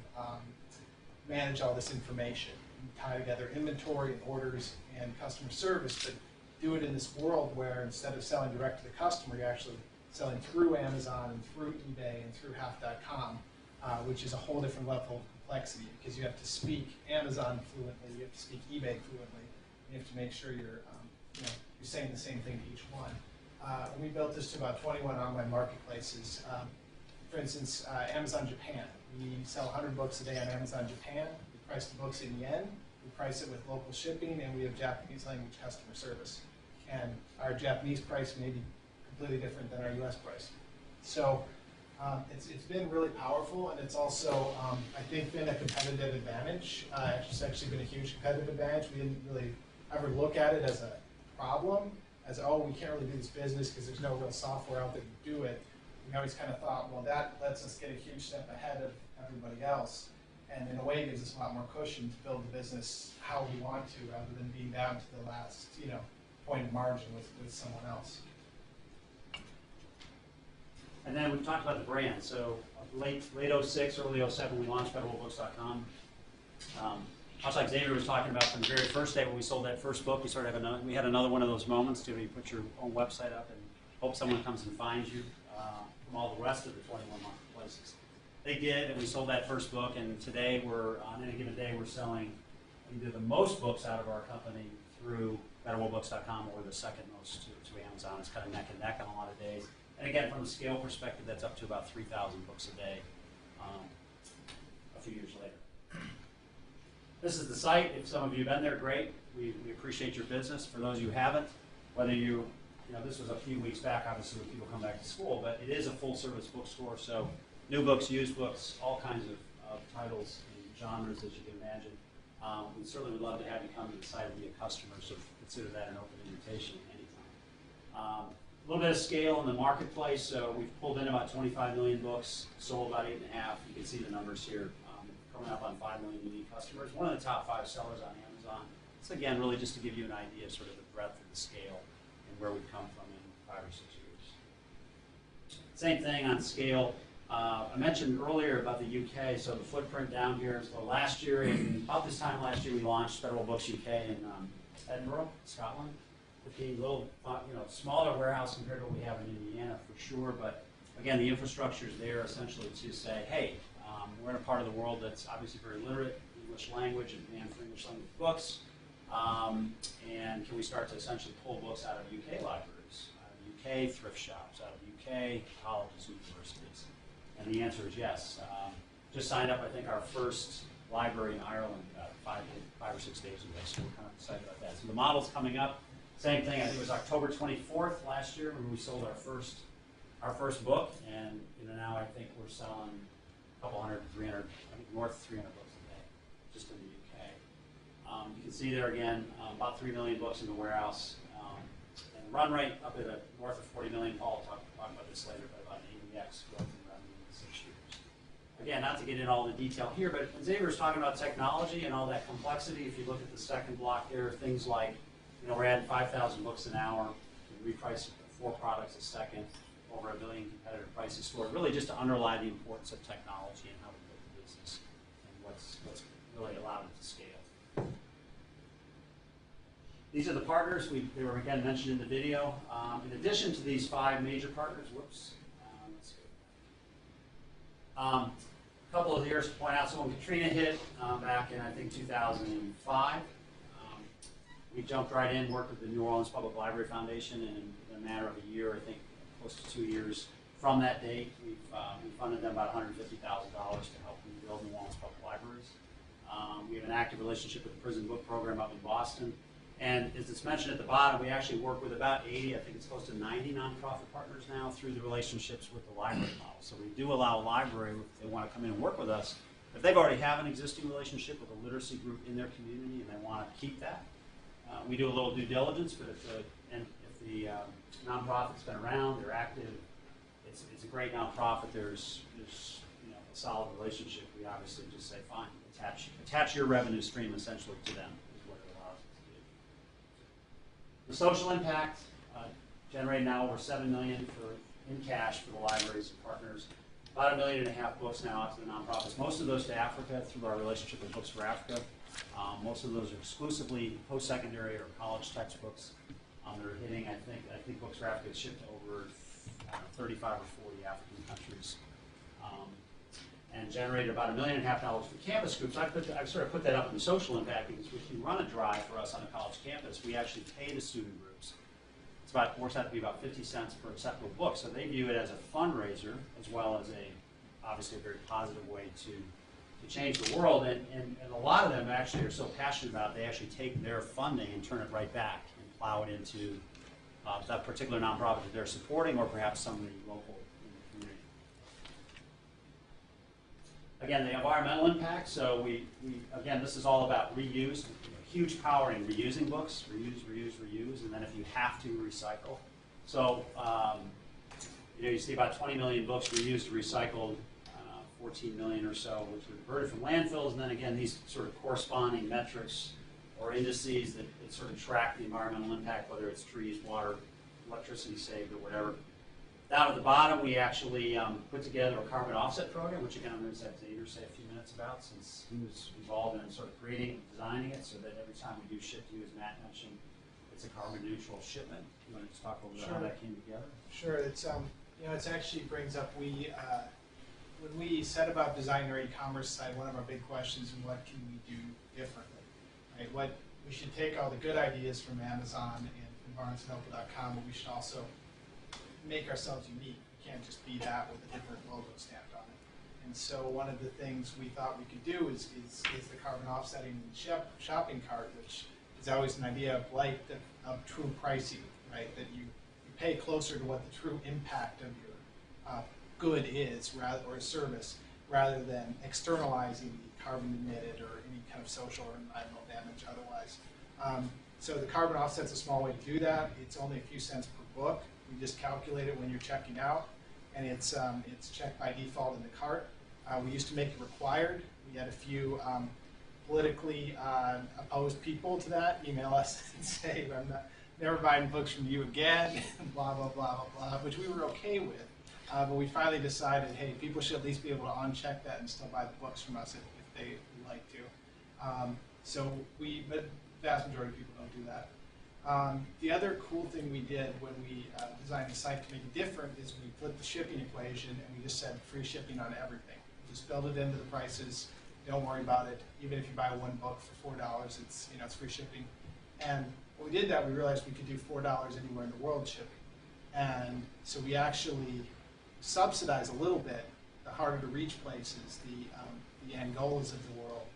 manage all this information, and tie together inventory and orders and customer service, but do it in this world where instead of selling direct to the customer, you're actually selling through Amazon and through eBay and through half.com, which is a whole different level of complexity because you have to speak Amazon fluently, you have to speak eBay fluently, you have to make sure you're saying the same thing to each one. We built this to about 21 online marketplaces. For instance, Amazon Japan. We sell 100 books a day on Amazon Japan. We price the books in yen, we price it with local shipping, and we have Japanese language customer service. And our Japanese price may be completely different than our US price. So it's been really powerful, and it's also, I think, been a competitive advantage. It's actually been a huge competitive advantage. We didn't really ever look at it as a problem, as, oh, we can't really do this business because there's no real software out there to do it. We always kind of thought, well, that lets us get a huge step ahead of everybody else, and in a way gives us a lot more cushion to build the business how we want to, rather than being down to the last, point of margin with someone else. And then we've talked about the brand. So late 06, early 07, we launched BetterWorldBooks.com. Much like Xavier was talking about from the very first day when we sold that first book, we had another one of those moments where you put your own website up and hope someone comes and finds you from all the rest of the 21 marketplaces. They did, and we sold that first book, and today on any given day, we're selling either the most books out of our company through BetterWorldBooks.com or the second most to Amazon. It's kind of neck and neck on a lot of days. And again, from a scale perspective, that's up to about 3,000 books a day a few years later. This is the site. If some of you have been there, great. We appreciate your business. For those of you who haven't, whether this was a few weeks back, obviously, when people come back to school, but it is a full-service bookstore, so new books, used books, all kinds of titles and genres, as you can imagine. We certainly would love to have you come to the site and be a customer, so consider that an open invitation anytime. A little bit of scale in the marketplace, so we've pulled in about 25 million books, sold about 8.5. You can see the numbers here, coming up on 5 million unique customers. One of the top 5 sellers on Amazon. So again, really just to give you an idea of sort of the breadth of the scale and where we've come from in 5 or 6 years. Same thing on scale. I mentioned earlier about the UK, so the footprint down here. So last year, about this time last year, we launched Better World Books UK in Edinburgh, Scotland. 15 little, smaller warehouse compared to what we have in Indiana for sure, but again, the infrastructure is there essentially to say, hey, we're in a part of the world that's obviously very literate, English language and demand for English language books, and can we start to essentially pull books out of UK libraries, out of UK thrift shops, out of UK colleges and universities? And the answer is yes. just signed up, I think, our first library in Ireland 5 or 6 days ago, so we're kind of excited about that. So the model's coming up. Same thing, I think it was October 24th last year when we sold our first book, and now I think we're selling a couple hundred, 300, I think north of 300 books a day, just in the UK. You can see there again, about 3 million books in the warehouse, and run rate up at north of 40 million. Paul will talk about this later, but about an 80x growth in revenue in 6 years. Again, not to get into all the detail here, but when Xavier was talking about technology and all that complexity, if you look at the second block there, things like, we're adding 5,000 books an hour, we reprice 4 products a second, over 1 billion competitive prices stored, really just to underlie the importance of technology and how we build the business and what's really allowed it to scale. These are the partners. They were again mentioned in the video. In addition to these 5 major partners, let's go. A couple of years to point out, so when Katrina hit back in, I think, 2005, we jumped right in, worked with the New Orleans Public Library Foundation, and in a matter of a year, I think close to 2 years from that date, we funded them about $150,000 to help rebuild New Orleans Public Libraries. We have an active relationship with the Prison Book Program up in Boston. And as it's mentioned at the bottom, we actually work with about 80, I think it's close to 90 nonprofit partners now through the relationships with the library model. So we do allow a library, if they want to come in and work with us, if they've already have an existing relationship with a literacy group in their community and they want to keep that, we do a little due diligence, but if the nonprofit's been around, they're active, it's a great nonprofit, there's a solid relationship, we obviously just say, fine, attach your revenue stream essentially to them. The social impact, generating now over $7 million in cash for the libraries and partners. About 1.5 million books now out to the nonprofits. Most of those to Africa through our relationship with Books for Africa. Most of those are exclusively post-secondary or college textbooks that are hitting. I think Books for Africa is shipped to over 35 or 40 African countries. And generated about $1.5 million for campus groups. I've sort of put that up in the social impact because if you run a drive for us on a college campus, we actually pay the student groups. Works out to be about 50 cents per acceptable book. So they view it as a fundraiser as well as obviously a very positive way to change the world. And a lot of them actually are so passionate about it, they actually take their funding and turn it right back and plow it into that particular nonprofit that they're supporting or perhaps somebody local. Again, the environmental impact, so again, this is all about reuse, huge power in reusing books, reuse, and then if you have to, recycle. So, you see about 20 million books reused or recycled, 14 million or so, which were diverted from landfills, and then again, these sort of corresponding metrics or indices that sort of track the environmental impact, whether it's trees, water, electricity saved, or whatever. Down at the bottom, we actually put together a carbon offset program, which again, I'm going to have Xavier say a few minutes about, since he was involved in sort of creating and designing it, so that every time we do ship to you, as Matt mentioned, it's a carbon neutral shipment. You want to just talk a little bit about how that came together? Sure. It's it actually brings up when we set about designing our e-commerce site, one of our big questions is what can we do differently, right? We should take all the good ideas from Amazon and from BarnesandNoble.com, but we should also make ourselves unique. We can't just be that with a different logo stamped on it. And so one of the things we thought we could do is the carbon offsetting shopping cart, which is always an idea of true pricing, right? That you pay closer to what the true impact of your good is, or service, rather than externalizing the carbon emitted or any kind of social or environmental damage otherwise. So the carbon offset's a small way to do that. It's only a few cents per book. We just calculate it when you're checking out, and it's checked by default in the cart. We used to make it required. We had a few politically opposed people to that email us and say, I'm never buying books from you again, blah, blah, blah, blah, blah, which we were okay with. But we finally decided, hey, people should at least be able to uncheck that and still buy the books from us if they would like to. But the vast majority of people don't do that. The other cool thing we did when we designed the site to make it different is we flipped the shipping equation and we just said free shipping on everything. Just build it into the prices. Don't worry about it. Even if you buy one book for $4, it's free shipping. And when we did that, we realized we could do $4 anywhere in the world shipping. And so we actually subsidize a little bit harder to reach places, the Angolas of the world,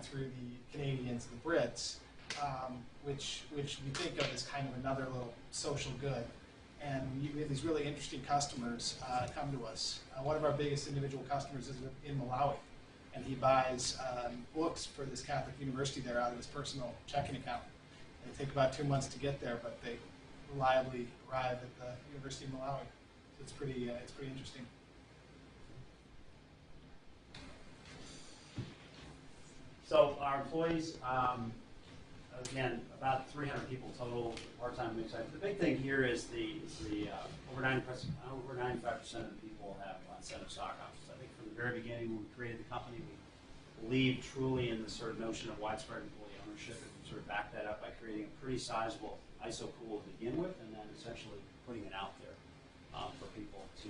through the Canadians and the Brits, which we think of as kind of another little social good. And we have these really interesting customers come to us. One of our biggest individual customers is in Malawi, and he buys books for this Catholic university there out of his personal checking account. They take about 2 months to get there, but they reliably arrive at the University of Malawi. So it's pretty interesting. So our employees, again, about 300 people total, part-time mix. The big thing here is over 95% of the people have incentive stock options. I think from the very beginning when we created the company, we believed truly in this sort of notion of widespread employee ownership, and we sort of backed that up by creating a pretty sizable ISO pool to begin with, and then essentially putting it out there for people to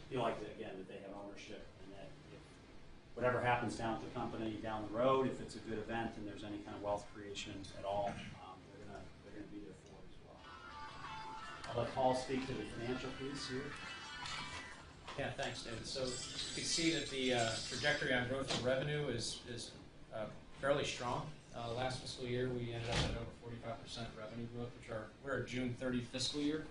feel like, again, that they have ownership, and that if whatever happens down at the company down the road, if it's a good event and there's any kind of wealth creation at all, they're gonna be there for it as well. I'll let Paul speak to the financial piece here. Yeah, thanks, David. So you can see that the trajectory on growth of revenue is fairly strong. Last fiscal year, we ended up at over 45% revenue growth, we're a June 30 fiscal year.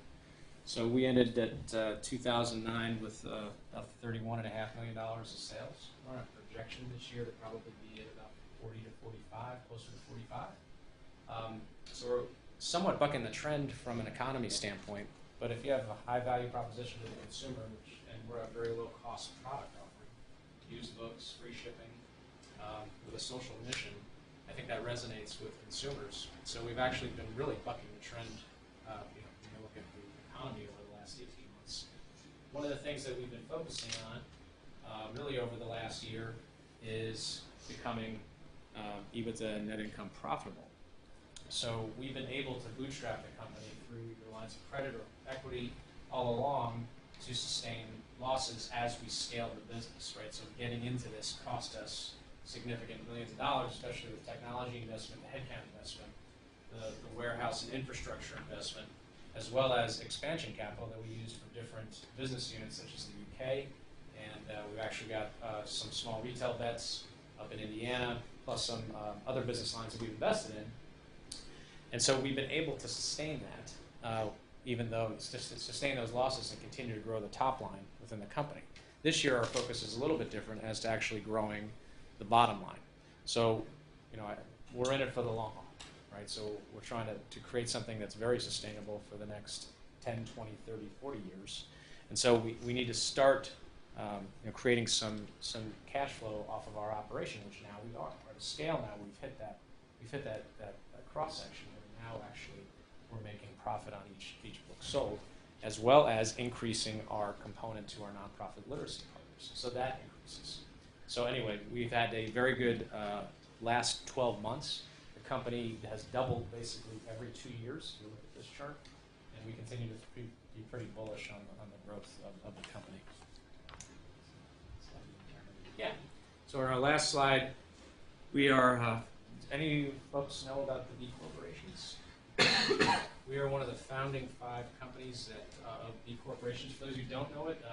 So we ended at 2009 with about $31.5 million of sales. We're on a projection this year to probably be at about 40 to 45, closer to 45. So we're somewhat bucking the trend from an economy standpoint. But if you have a high value proposition to the consumer, and we're a very low cost product offering, used books, free shipping, with a social mission, I think that resonates with consumers. So we've actually been really bucking the trend. When you look at the economy over the last 18 months. One of the things that we've been focusing on, really over the last year, is becoming EBITDA and net income profitable. So we've been able to bootstrap the company through either lines of credit or equity all along to sustain losses as we scale the business, right? So getting into this cost us significant millions of dollars, especially with technology investment, the headcount investment, the warehouse and infrastructure investment, as well as expansion capital that we used for different business units such as the UK, and we've actually got some small retail bets up in Indiana, plus some other business lines that we've invested in. And so we've been able to sustain that, even though it's just to sustain those losses and continue to grow the top line within the company. This year, our focus is a little bit different as to actually growing the bottom line. So, we're in it for the long haul, right? So we're trying to create something that's very sustainable for the next 10, 20, 30, 40 years. And so we need to start creating some cash flow off of our operation, which now we are. At a scale now, we've hit that cross section where now actually we're making profit on each book sold, as well as increasing our component to our nonprofit literacy partners. So that increases. So anyway, we've had a very good last 12 months. The company has doubled basically every 2 years. You look at this chart, and we continue to be pretty bullish on the growth of the company. Yeah. So on our last slide, we are. Any folks know about the B corporations? We are one of the founding 5 companies of B corporations. For those who don't know it,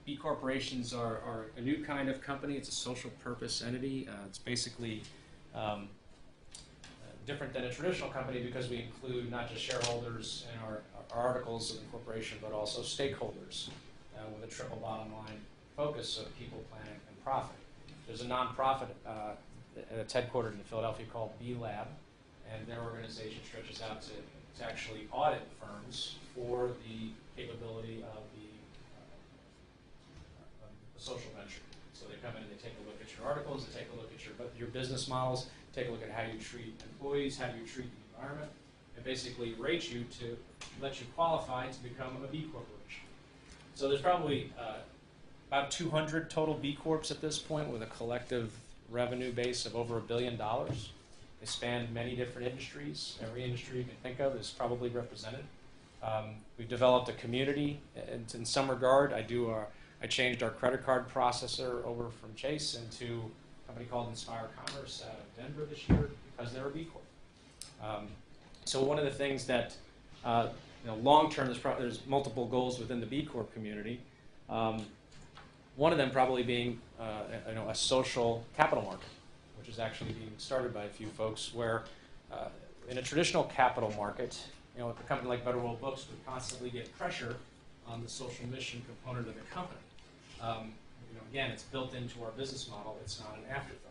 B corporations are a new kind of company. It's a social purpose entity. It's basically different than a traditional company because we include not just shareholders in our articles of incorporation, but also stakeholders with a triple bottom line focus of people, planet, and profit. There's a nonprofit that's headquartered in Philadelphia called B Lab, and their organization stretches out to actually audit firms for the capability of the social venture. So they come in and they take a look at your articles, they take a look at your business models, take a look at how you treat employees, how you treat the environment, and basically rate you to let you qualify to become a B corporation. So there's probably about 200 total B Corps at this point with a collective revenue base of over $1 billion. They span many different industries. Every industry you can think of is probably represented. We've developed a community. In some regard, I changed our credit card processor over from Chase into a company called Inspire Commerce out of Denver this year because they're a B Corp. So one of the things that, long term, there's multiple goals within the B Corp community. One of them probably being a social capital market, which is actually being started by a few folks where in a traditional capital market, a company like Better World Books would constantly get pressure on the social mission component of the company. Again, it's built into our business model. It's not an afterthought.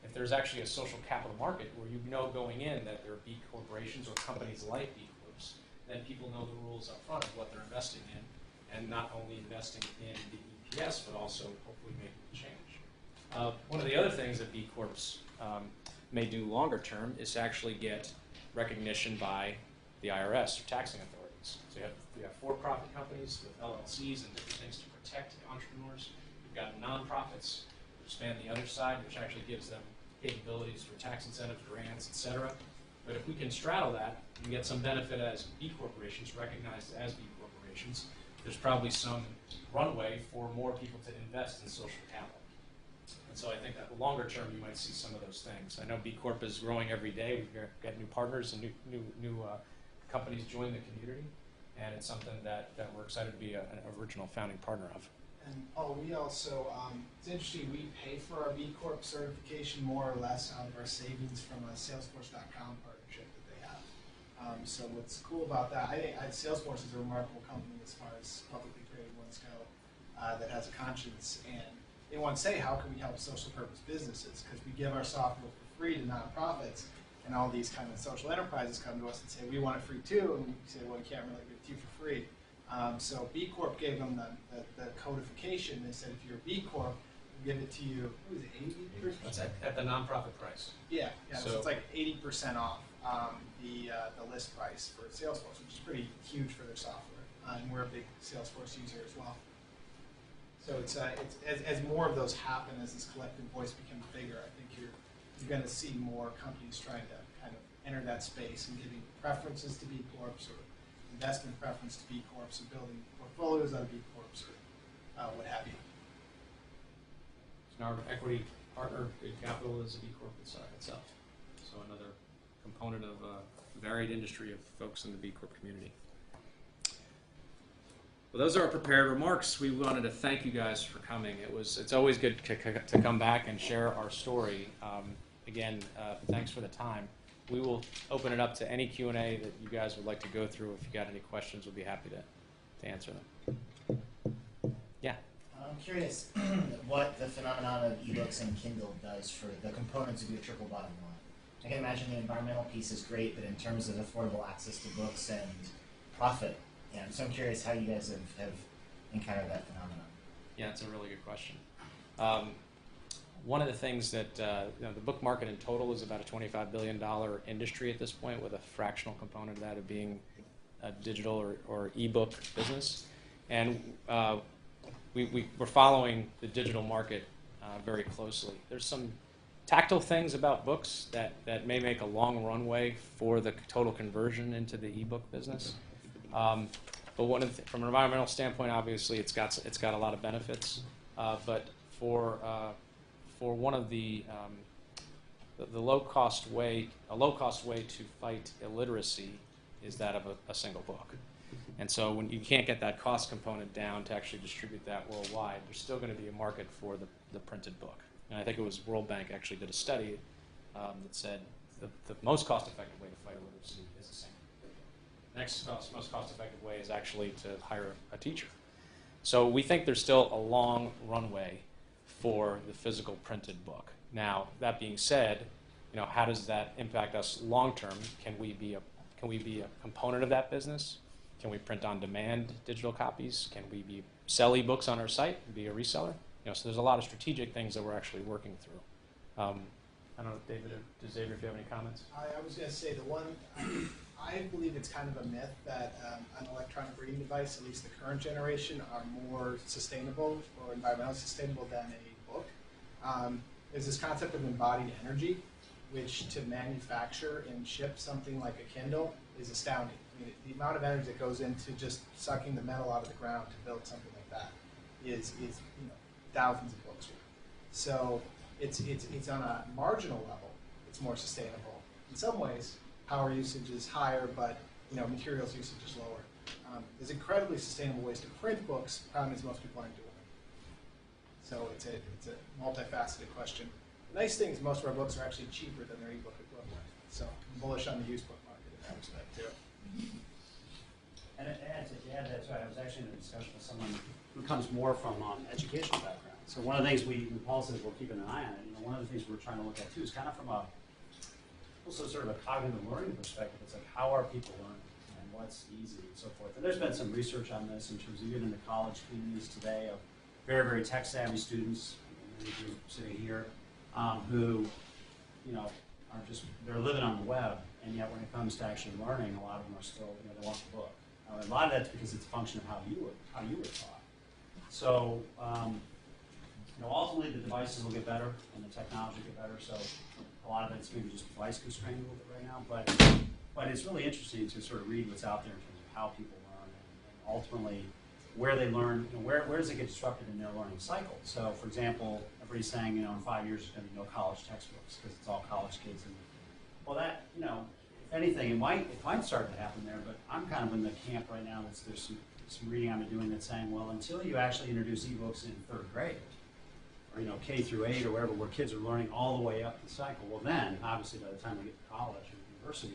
If there's actually a social capital market where you know going in that there are B corporations or companies like B Corps, then people know the rules up front of what they're investing in, and not only investing in the EPS, but also hopefully making a change. One of the other things that B Corps may do longer term is to actually get recognition by the IRS or taxing authorities. So you have for-profit companies with LLCs and different things to protect entrepreneurs. You've got nonprofits which span the other side, which actually gives them capabilities for tax incentives, grants, etc. But if we can straddle that and get some benefit as B corporations, recognized as B corporations, there's probably some runway for more people to invest in social capital. And so I think that longer term you might see some of those things. I know B Corp is growing every day. We've got new partners and new companies join the community, and it's something that we're excited to be an original founding partner of. And Paul, we also, it's interesting, we pay for our B Corp certification more or less out of our savings from a Salesforce.com partnership that they have. So what's cool about that, I think Salesforce is a remarkable company as far as publicly traded ones go that has a conscience, and they want to say, how can we help social purpose businesses? Because we give our software for free to nonprofits, and all these kind of social enterprises come to us and say, we want it free too, and we say, well, we can't really give it to you for free. So B Corp gave them the codification. They said, if you're a B Corp, we'll give it to you, what was it, 80%? That's at the nonprofit price. Yeah, so it's like 80% off the list price for Salesforce, which is pretty huge for their software. And we're a big Salesforce user as well. So it's as more of those happen, as this collective voice becomes bigger, I think you're going to see more companies trying to kind of enter that space and giving preferences to B Corps or investment preference to B Corps or building portfolios out of B Corps or what have you. So our equity partner, Big Capital, is a B Corp itself. So another component of a varied industry of folks in the B Corp community. Well, those are our prepared remarks. We wanted to thank you guys for coming. It's always good to come back and share our story. Again, thanks for the time. We will open it up to any Q&A that you guys would like to go through. If you got any questions, we'll be happy to answer them. Yeah. I'm curious what the phenomenon of ebooks and Kindle does for the components of your triple bottom line. I can imagine the environmental piece is great, but in terms of affordable access to books and profit, yeah, so I'm curious how you guys have encountered that phenomenon. Yeah, it's a really good question. One of the things that the book market in total is about a $25 billion industry at this point, with a fractional component of that of being a digital or ebook business. And we're following the digital market very closely. There's some tactile things about books that may make a long runway for the total conversion into the ebook business. But from an environmental standpoint, obviously, it's got a lot of benefits. But for one of the low cost way to fight illiteracy is that of a single book. And so when you can't get that cost component down to actually distribute that worldwide, there's still going to be a market for the printed book. And I think it was World Bank actually did a study that said the most cost-effective way to fight illiteracy is a single book. The next most cost-effective way is actually to hire a teacher. So we think there's still a long runway for the physical printed book. Now, that being said, how does that impact us long term? Can we be a component of that business? Can we print on demand digital copies? Can we sell ebooks on our site and be a reseller? So there's a lot of strategic things that we're actually working through. I don't know, David or Xavier, if you have any comments. I was going to say I believe it's kind of a myth that an electronic reading device, at least the current generation, are more sustainable or environmentally sustainable than a book. There's this concept of embodied energy, which to manufacture and ship something like a Kindle is astounding. I mean, the amount of energy that goes into just sucking the metal out of the ground to build something like that is thousands of books worth. So it's on a marginal level, it's more sustainable. In some ways, power usage is higher, but materials usage is lower. There's incredibly sustainable ways to print books. The problem is most people aren't doing it. So it's a multifaceted question. The nice thing is most of our books are actually cheaper than their ebook equivalent. So I'm bullish on the used book market in that respect too. And to add that, so I was actually in a discussion with someone who comes more from educational background. So one of the things when Paul says we're keeping an eye on it, one of the things we're trying to look at too is kind of from also sort of a cognitive learning perspective. It's like, how are people learning and what's easy and so forth. And there's been some research on this in terms of even in the college communities today of very, very tech savvy students, many of you sitting here, who, are they're living on the web, and yet when it comes to actually learning, a lot of them are still, they want the book. A lot of that's because it's a function of how you were taught. So, ultimately the devices will get better and the technology will get better. So a lot of it's maybe just device constrained a little bit right now, but it's really interesting to sort of read what's out there in terms of how people learn and ultimately where they learn. Where does it get disrupted in their learning cycle? So, for example, everybody's saying in 5 years there's going to be no college textbooks because it's all college kids. And well, that if anything, it might start to happen there, but I'm kind of in the camp right now there's some reading I've been doing that's saying, well, until you actually introduce ebooks in 3rd grade, or K through 8 or wherever, where kids are learning all the way up the cycle, well then, obviously by the time they get to college or university,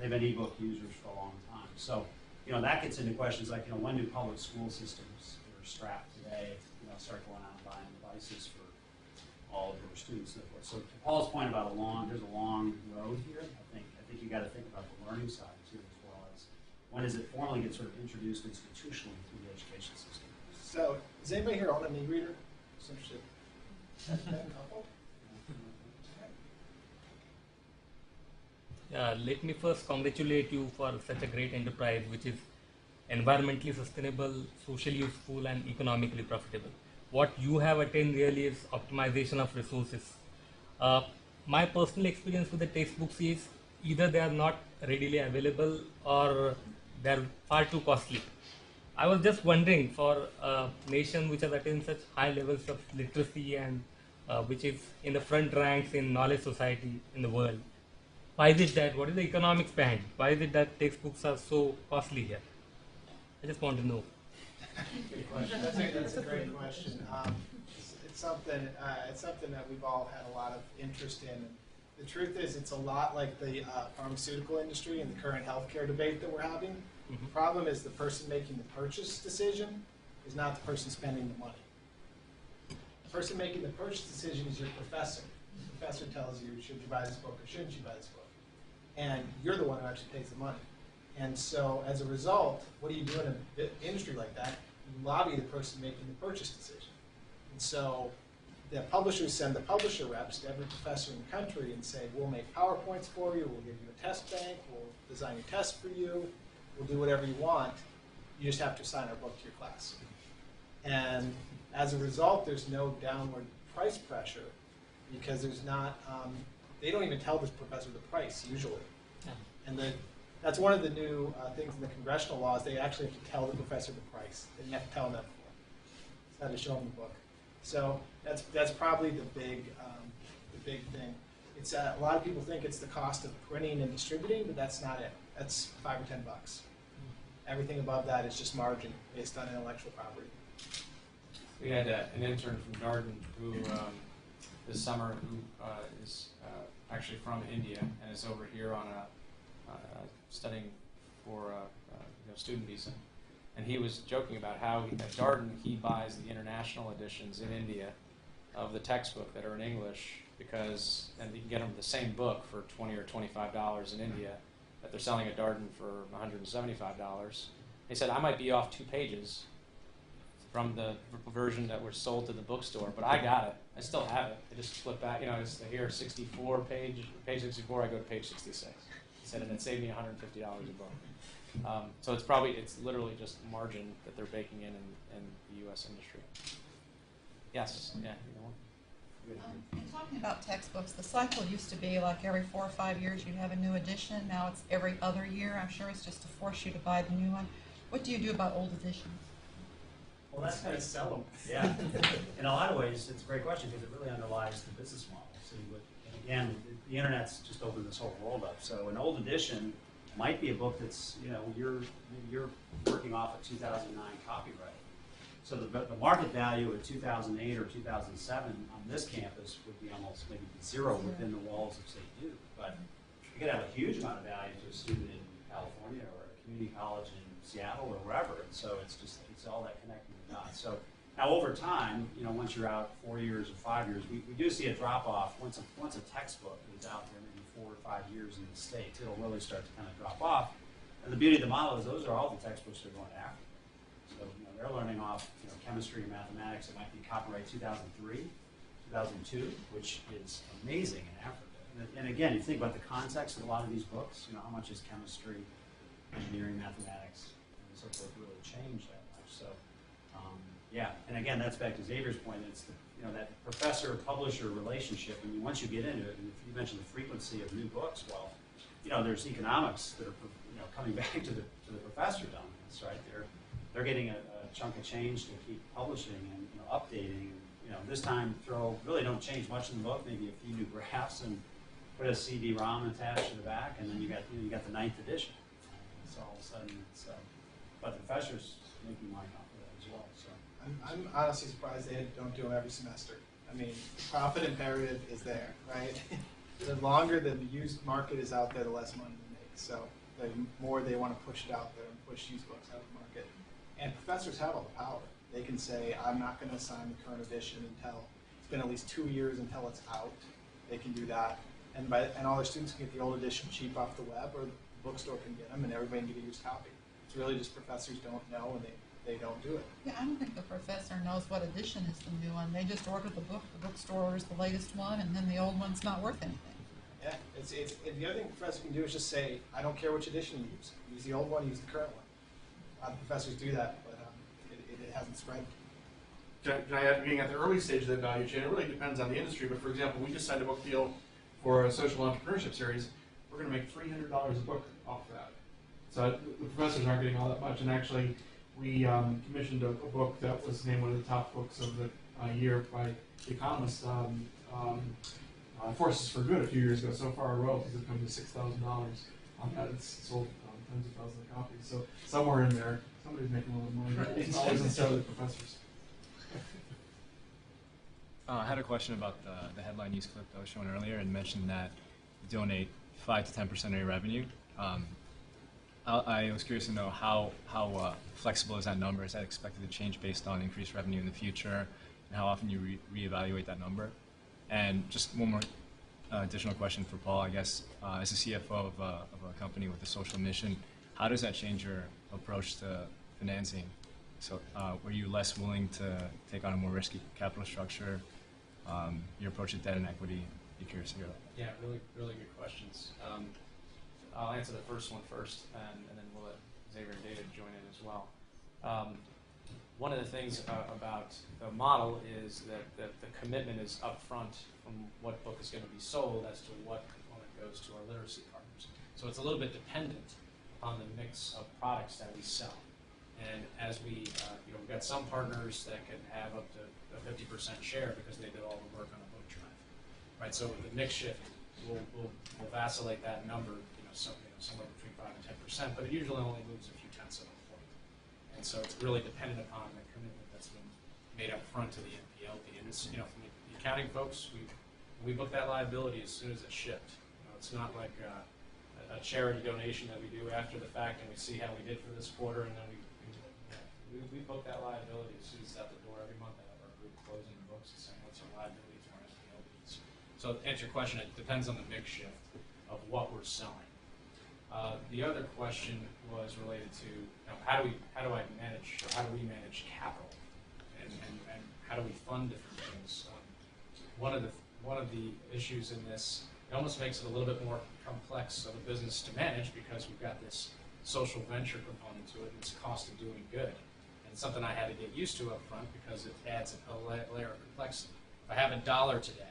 they've been ebook users for a long time. So, that gets into questions like, when do public school systems that are strapped today, start going out and buying devices for all of their students and so forth. So to Paul's point about there's a long road here. I think you got to think about the learning side too, as well as when does it formally get sort of introduced institutionally through the education system. So does anybody here own an e-reader? Just interested. Let me first congratulate you for such a great enterprise, which is environmentally sustainable, socially useful, and economically profitable. What you have attained really is optimization of resources. My personal experience with the textbooks is either they are not readily available or they are far too costly. I was just wondering, for a nation which has attained such high levels of literacy and which is in the front ranks in knowledge society in the world, why is it that, what is the economics behind? Why is it that textbooks are so costly here? I just want to know. Good question. That's a great question. It's something that we've all had a lot of interest in. The truth is, it's a lot like the pharmaceutical industry and the current healthcare debate that we're having. The problem is the person making the purchase decision is not the person spending the money. The person making the purchase decision is your professor. The professor tells you, should you buy this book or shouldn't you buy this book? And you're the one who actually pays the money. And so as a result, what do you do in an industry like that? You lobby the person making the purchase decision. And so the publishers send the publisher reps to every professor in the country and say, we'll make PowerPoints for you, we'll give you a test bank, we'll design a test for you, we'll do whatever you want. You just have to assign our book to your class. And as a result, there's no downward price pressure because there's not, they don't even tell this professor the price usually. And that's one of the new things in the congressional laws. They actually have to tell the professor the price. They didn't have to tell them that before. So they had to show them the book. So that's probably the big thing. It's a lot of people think it's the cost of printing and distributing, but that's not it. That's $5 or $10. Everything above that is just margin based on intellectual property. We had an intern from Darden who this summer who is actually from India and is over here on studying for student visa. And he was joking about how at Darden he buys the international editions in India of the textbook that are in English because, and you can get them the same book for $20 or $25 in India that they're selling at Darden for $175. He said, I might be off 2 pages from the version that was sold to the bookstore, but I got it. I still have it. I just flip back, it's here 64 page 64, I go to page 66. He said, and it saved me $150 a book. So it's literally just margin that they're baking in the U.S. industry. Yes, yeah. In talking about textbooks, the cycle used to be like every 4 or 5 years you'd have a new edition. Now it's every other year. I'm sure it's just to force you to buy the new one. What do you do about old editions? Well, that's kind of sell them. Yeah. In a lot of ways, it's a great question because it really underlies the business model. So and again, the internet's just opened this whole world up. So an old edition might be a book that's you're working off a 2009 copyright, So the market value in 2008 or 2007 on this campus would be almost maybe zero within the walls of St. Duke. But you could have a huge amount of value to a student in California or a community college in Seattle or wherever. And so it's all that connecting the dots. So now over time, once you're out 4 years or 5 years, we do see a drop off. Once a textbook is out there, maybe 4 or 5 years in the States, it'll really start to kind of drop off. And the beauty of the model is those are all the textbooks they're going after. So they're learning off chemistry and mathematics. It might be copyright 2003, 2002, which is amazing in Africa. And again, you think about the context of a lot of these books. How much is chemistry, engineering, mathematics, and so forth really changed that much? So yeah, and again, that's back to Xavier's point. It's that professor-publisher relationship. And once you get into it, and if you mentioned the frequency of new books, well, there's economics that are coming back to the professors on this, right? They're getting a chunk of change to keep publishing and updating. This time really don't change much in the book, maybe a few new graphs and put a CD-ROM attached to the back, and then you got the 9th edition. So all of a sudden, but the professors making money off of that as well. So I'm honestly surprised they don't do them every semester. I mean, the profit imperative is there, right? The longer the used market is out there, the less money they make. So the more they want to push it out there and push used books out of the market. And professors have all the power. They can say, I'm not going to assign the current edition until it's been at least 2 years until it's out. They can do that. And all their students can get the old edition cheap off the web, or the bookstore can get them, and everybody can get a used copy. It's really just professors don't know, and they don't do it. Yeah, I don't think the professor knows what edition is the new one. They just order the book, the bookstore orders the latest one, and then the old one's not worth anything. Yeah, the other thing the professor can do is just say, I don't care which edition you use. Use the old one, use the current one. A lot of professors do that, but it hasn't spread. Can I add, being at the early stage of the value chain, it really depends on the industry, but for example, we just signed a book deal for a social entrepreneurship series. We're going to make $300 a book off of that. So the professors aren't getting all that much, and actually we commissioned a book that was named one of the top books of the year by The Economist, Forces for Good a few years ago. So far our royalties have come to $6,000 on that. It's sold tens of thousands of copies. So somewhere in there, somebody's making a little money. It's always necessarily the professors. I had a question about the headline news clip that was shown earlier, and mentioned that you donate 5 to 10% of your revenue. I was curious to know how flexible is that number? Is that expected to change based on increased revenue in the future, and how often you reevaluate that number? And just one more additional question for Paul, I guess. As a CFO of a company with a social mission, how does that change your approach to financing? So were you less willing to take on a more risky capital structure? Your approach to debt and equity? Be curious to hear that. Yeah, really good questions. I'll answer the first one first, and then we'll let Xavier and David join in as well. One of the things about the model is that the commitment is upfront from what book is going to be sold as to what component goes to our literacy partners. So it's a little bit dependent on the mix of products that we sell. And as we've got some partners that can have up to a 50% share because they did all the work on a book drive, right? So with the mix shift, we'll vacillate that number, somewhere between 5 and 10%, but it usually only moves a few tenths of a point. And so it's really dependent upon the commitment that's been made up front to the NPLP. And it's, from the accounting folks, we book that liability as soon as it's shipped. It's not like a charity donation that we do after the fact and we see how we did for this quarter, and then we book that liability as soon as it's out the door. Every month I have our group closing the books and saying what's our liability to our SPLPs. So to answer your question, it depends on the mix shift of what we're selling. The other question was related to how do we manage capital, and how do we fund different things. One of the issues in this, it almost makes it a little bit more complex of a business to manage because we've got this social venture component to it, and it's cost of doing good. And it's something I had to get used to up front because it adds a layer of complexity. If I have $1 today,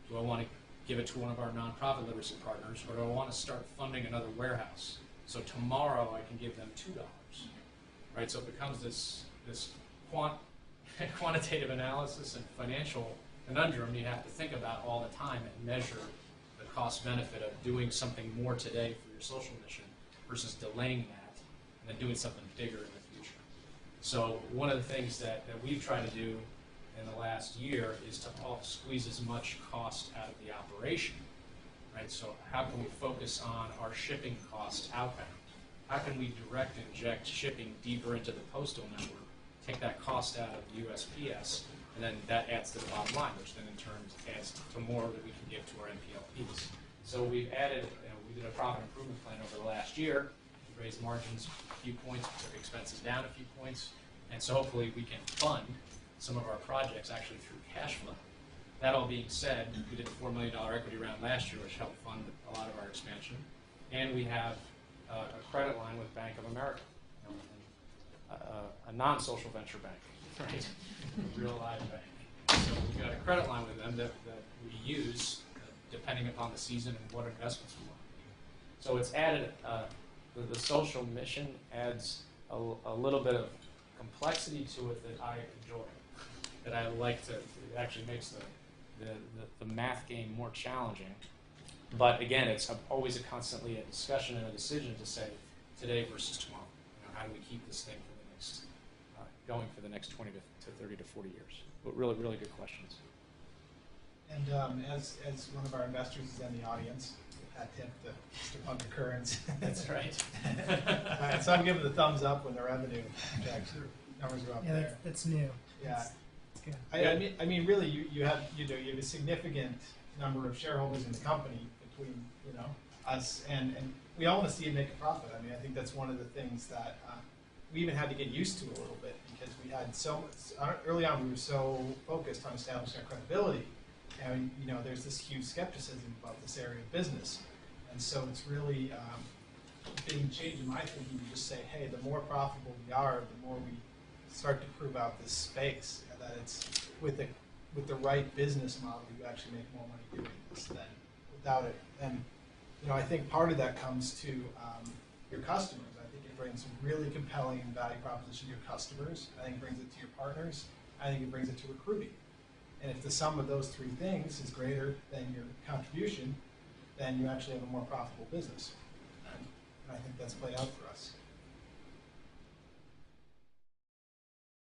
do I want to give it to one of our nonprofit literacy partners, or do I want to start funding another warehouse? So tomorrow I can give them $2, right? So it becomes this quantitative analysis and financial conundrum you have to think about all the time and measure the cost benefit of doing something more today for your social mission versus delaying that and then doing something bigger in the future. So one of the things that we've tried to do in the last year is to squeeze as much cost out of the operation, right? So how can we focus on our shipping costs outbound? How can we direct inject shipping deeper into the postal network, take that cost out of USPS, and then that adds to the bottom line, which then in turn adds to more that we can give to our MPLPs. So we've added, we did a profit improvement plan over the last year. We raised margins a few points, we took expenses down a few points, and so hopefully we can fund some of our projects actually through cash flow. That all being said, we did a $4 million equity round last year, which helped fund a lot of our expansion, and we have a credit line with Bank of America, a non-social venture bank, right? A real live bank. So we've got a credit line with them that we use depending upon the season and what investments we want to do. So it's added, the social mission adds a little bit of complexity to it that I enjoy, that I like to, it actually makes the math game more challenging. But again, it's always constantly a discussion and a decision to say today versus tomorrow. How do we keep this thing for the next, going for the next 20 to 30 to 40 years? But really, really good questions. And as one of our investors is in the audience, that tip to Mr. Punker-Currens. That's right. So I'm giving the thumbs up when the revenue numbers are up there. Yeah, that's new. Yeah. That's good. I mean, really, you have a significant number of shareholders in the company between us and we all want to see it make a profit. I mean, I think that's one of the things that we even had to get used to a little bit because we had so much, early on we were so focused on establishing our credibility, and there's this huge skepticism about this area of business, and so it's really being changed in my thinking to just say, hey, the more profitable we are, the more we start to prove out this space, that it's with the right business model, you actually make more money doing this than without it. And I think part of that comes to your customers. I think it brings a really compelling value proposition to your customers. I think it brings it to your partners. I think it brings it to recruiting. And if the sum of those three things is greater than your contribution, then you actually have a more profitable business. And I think that's played out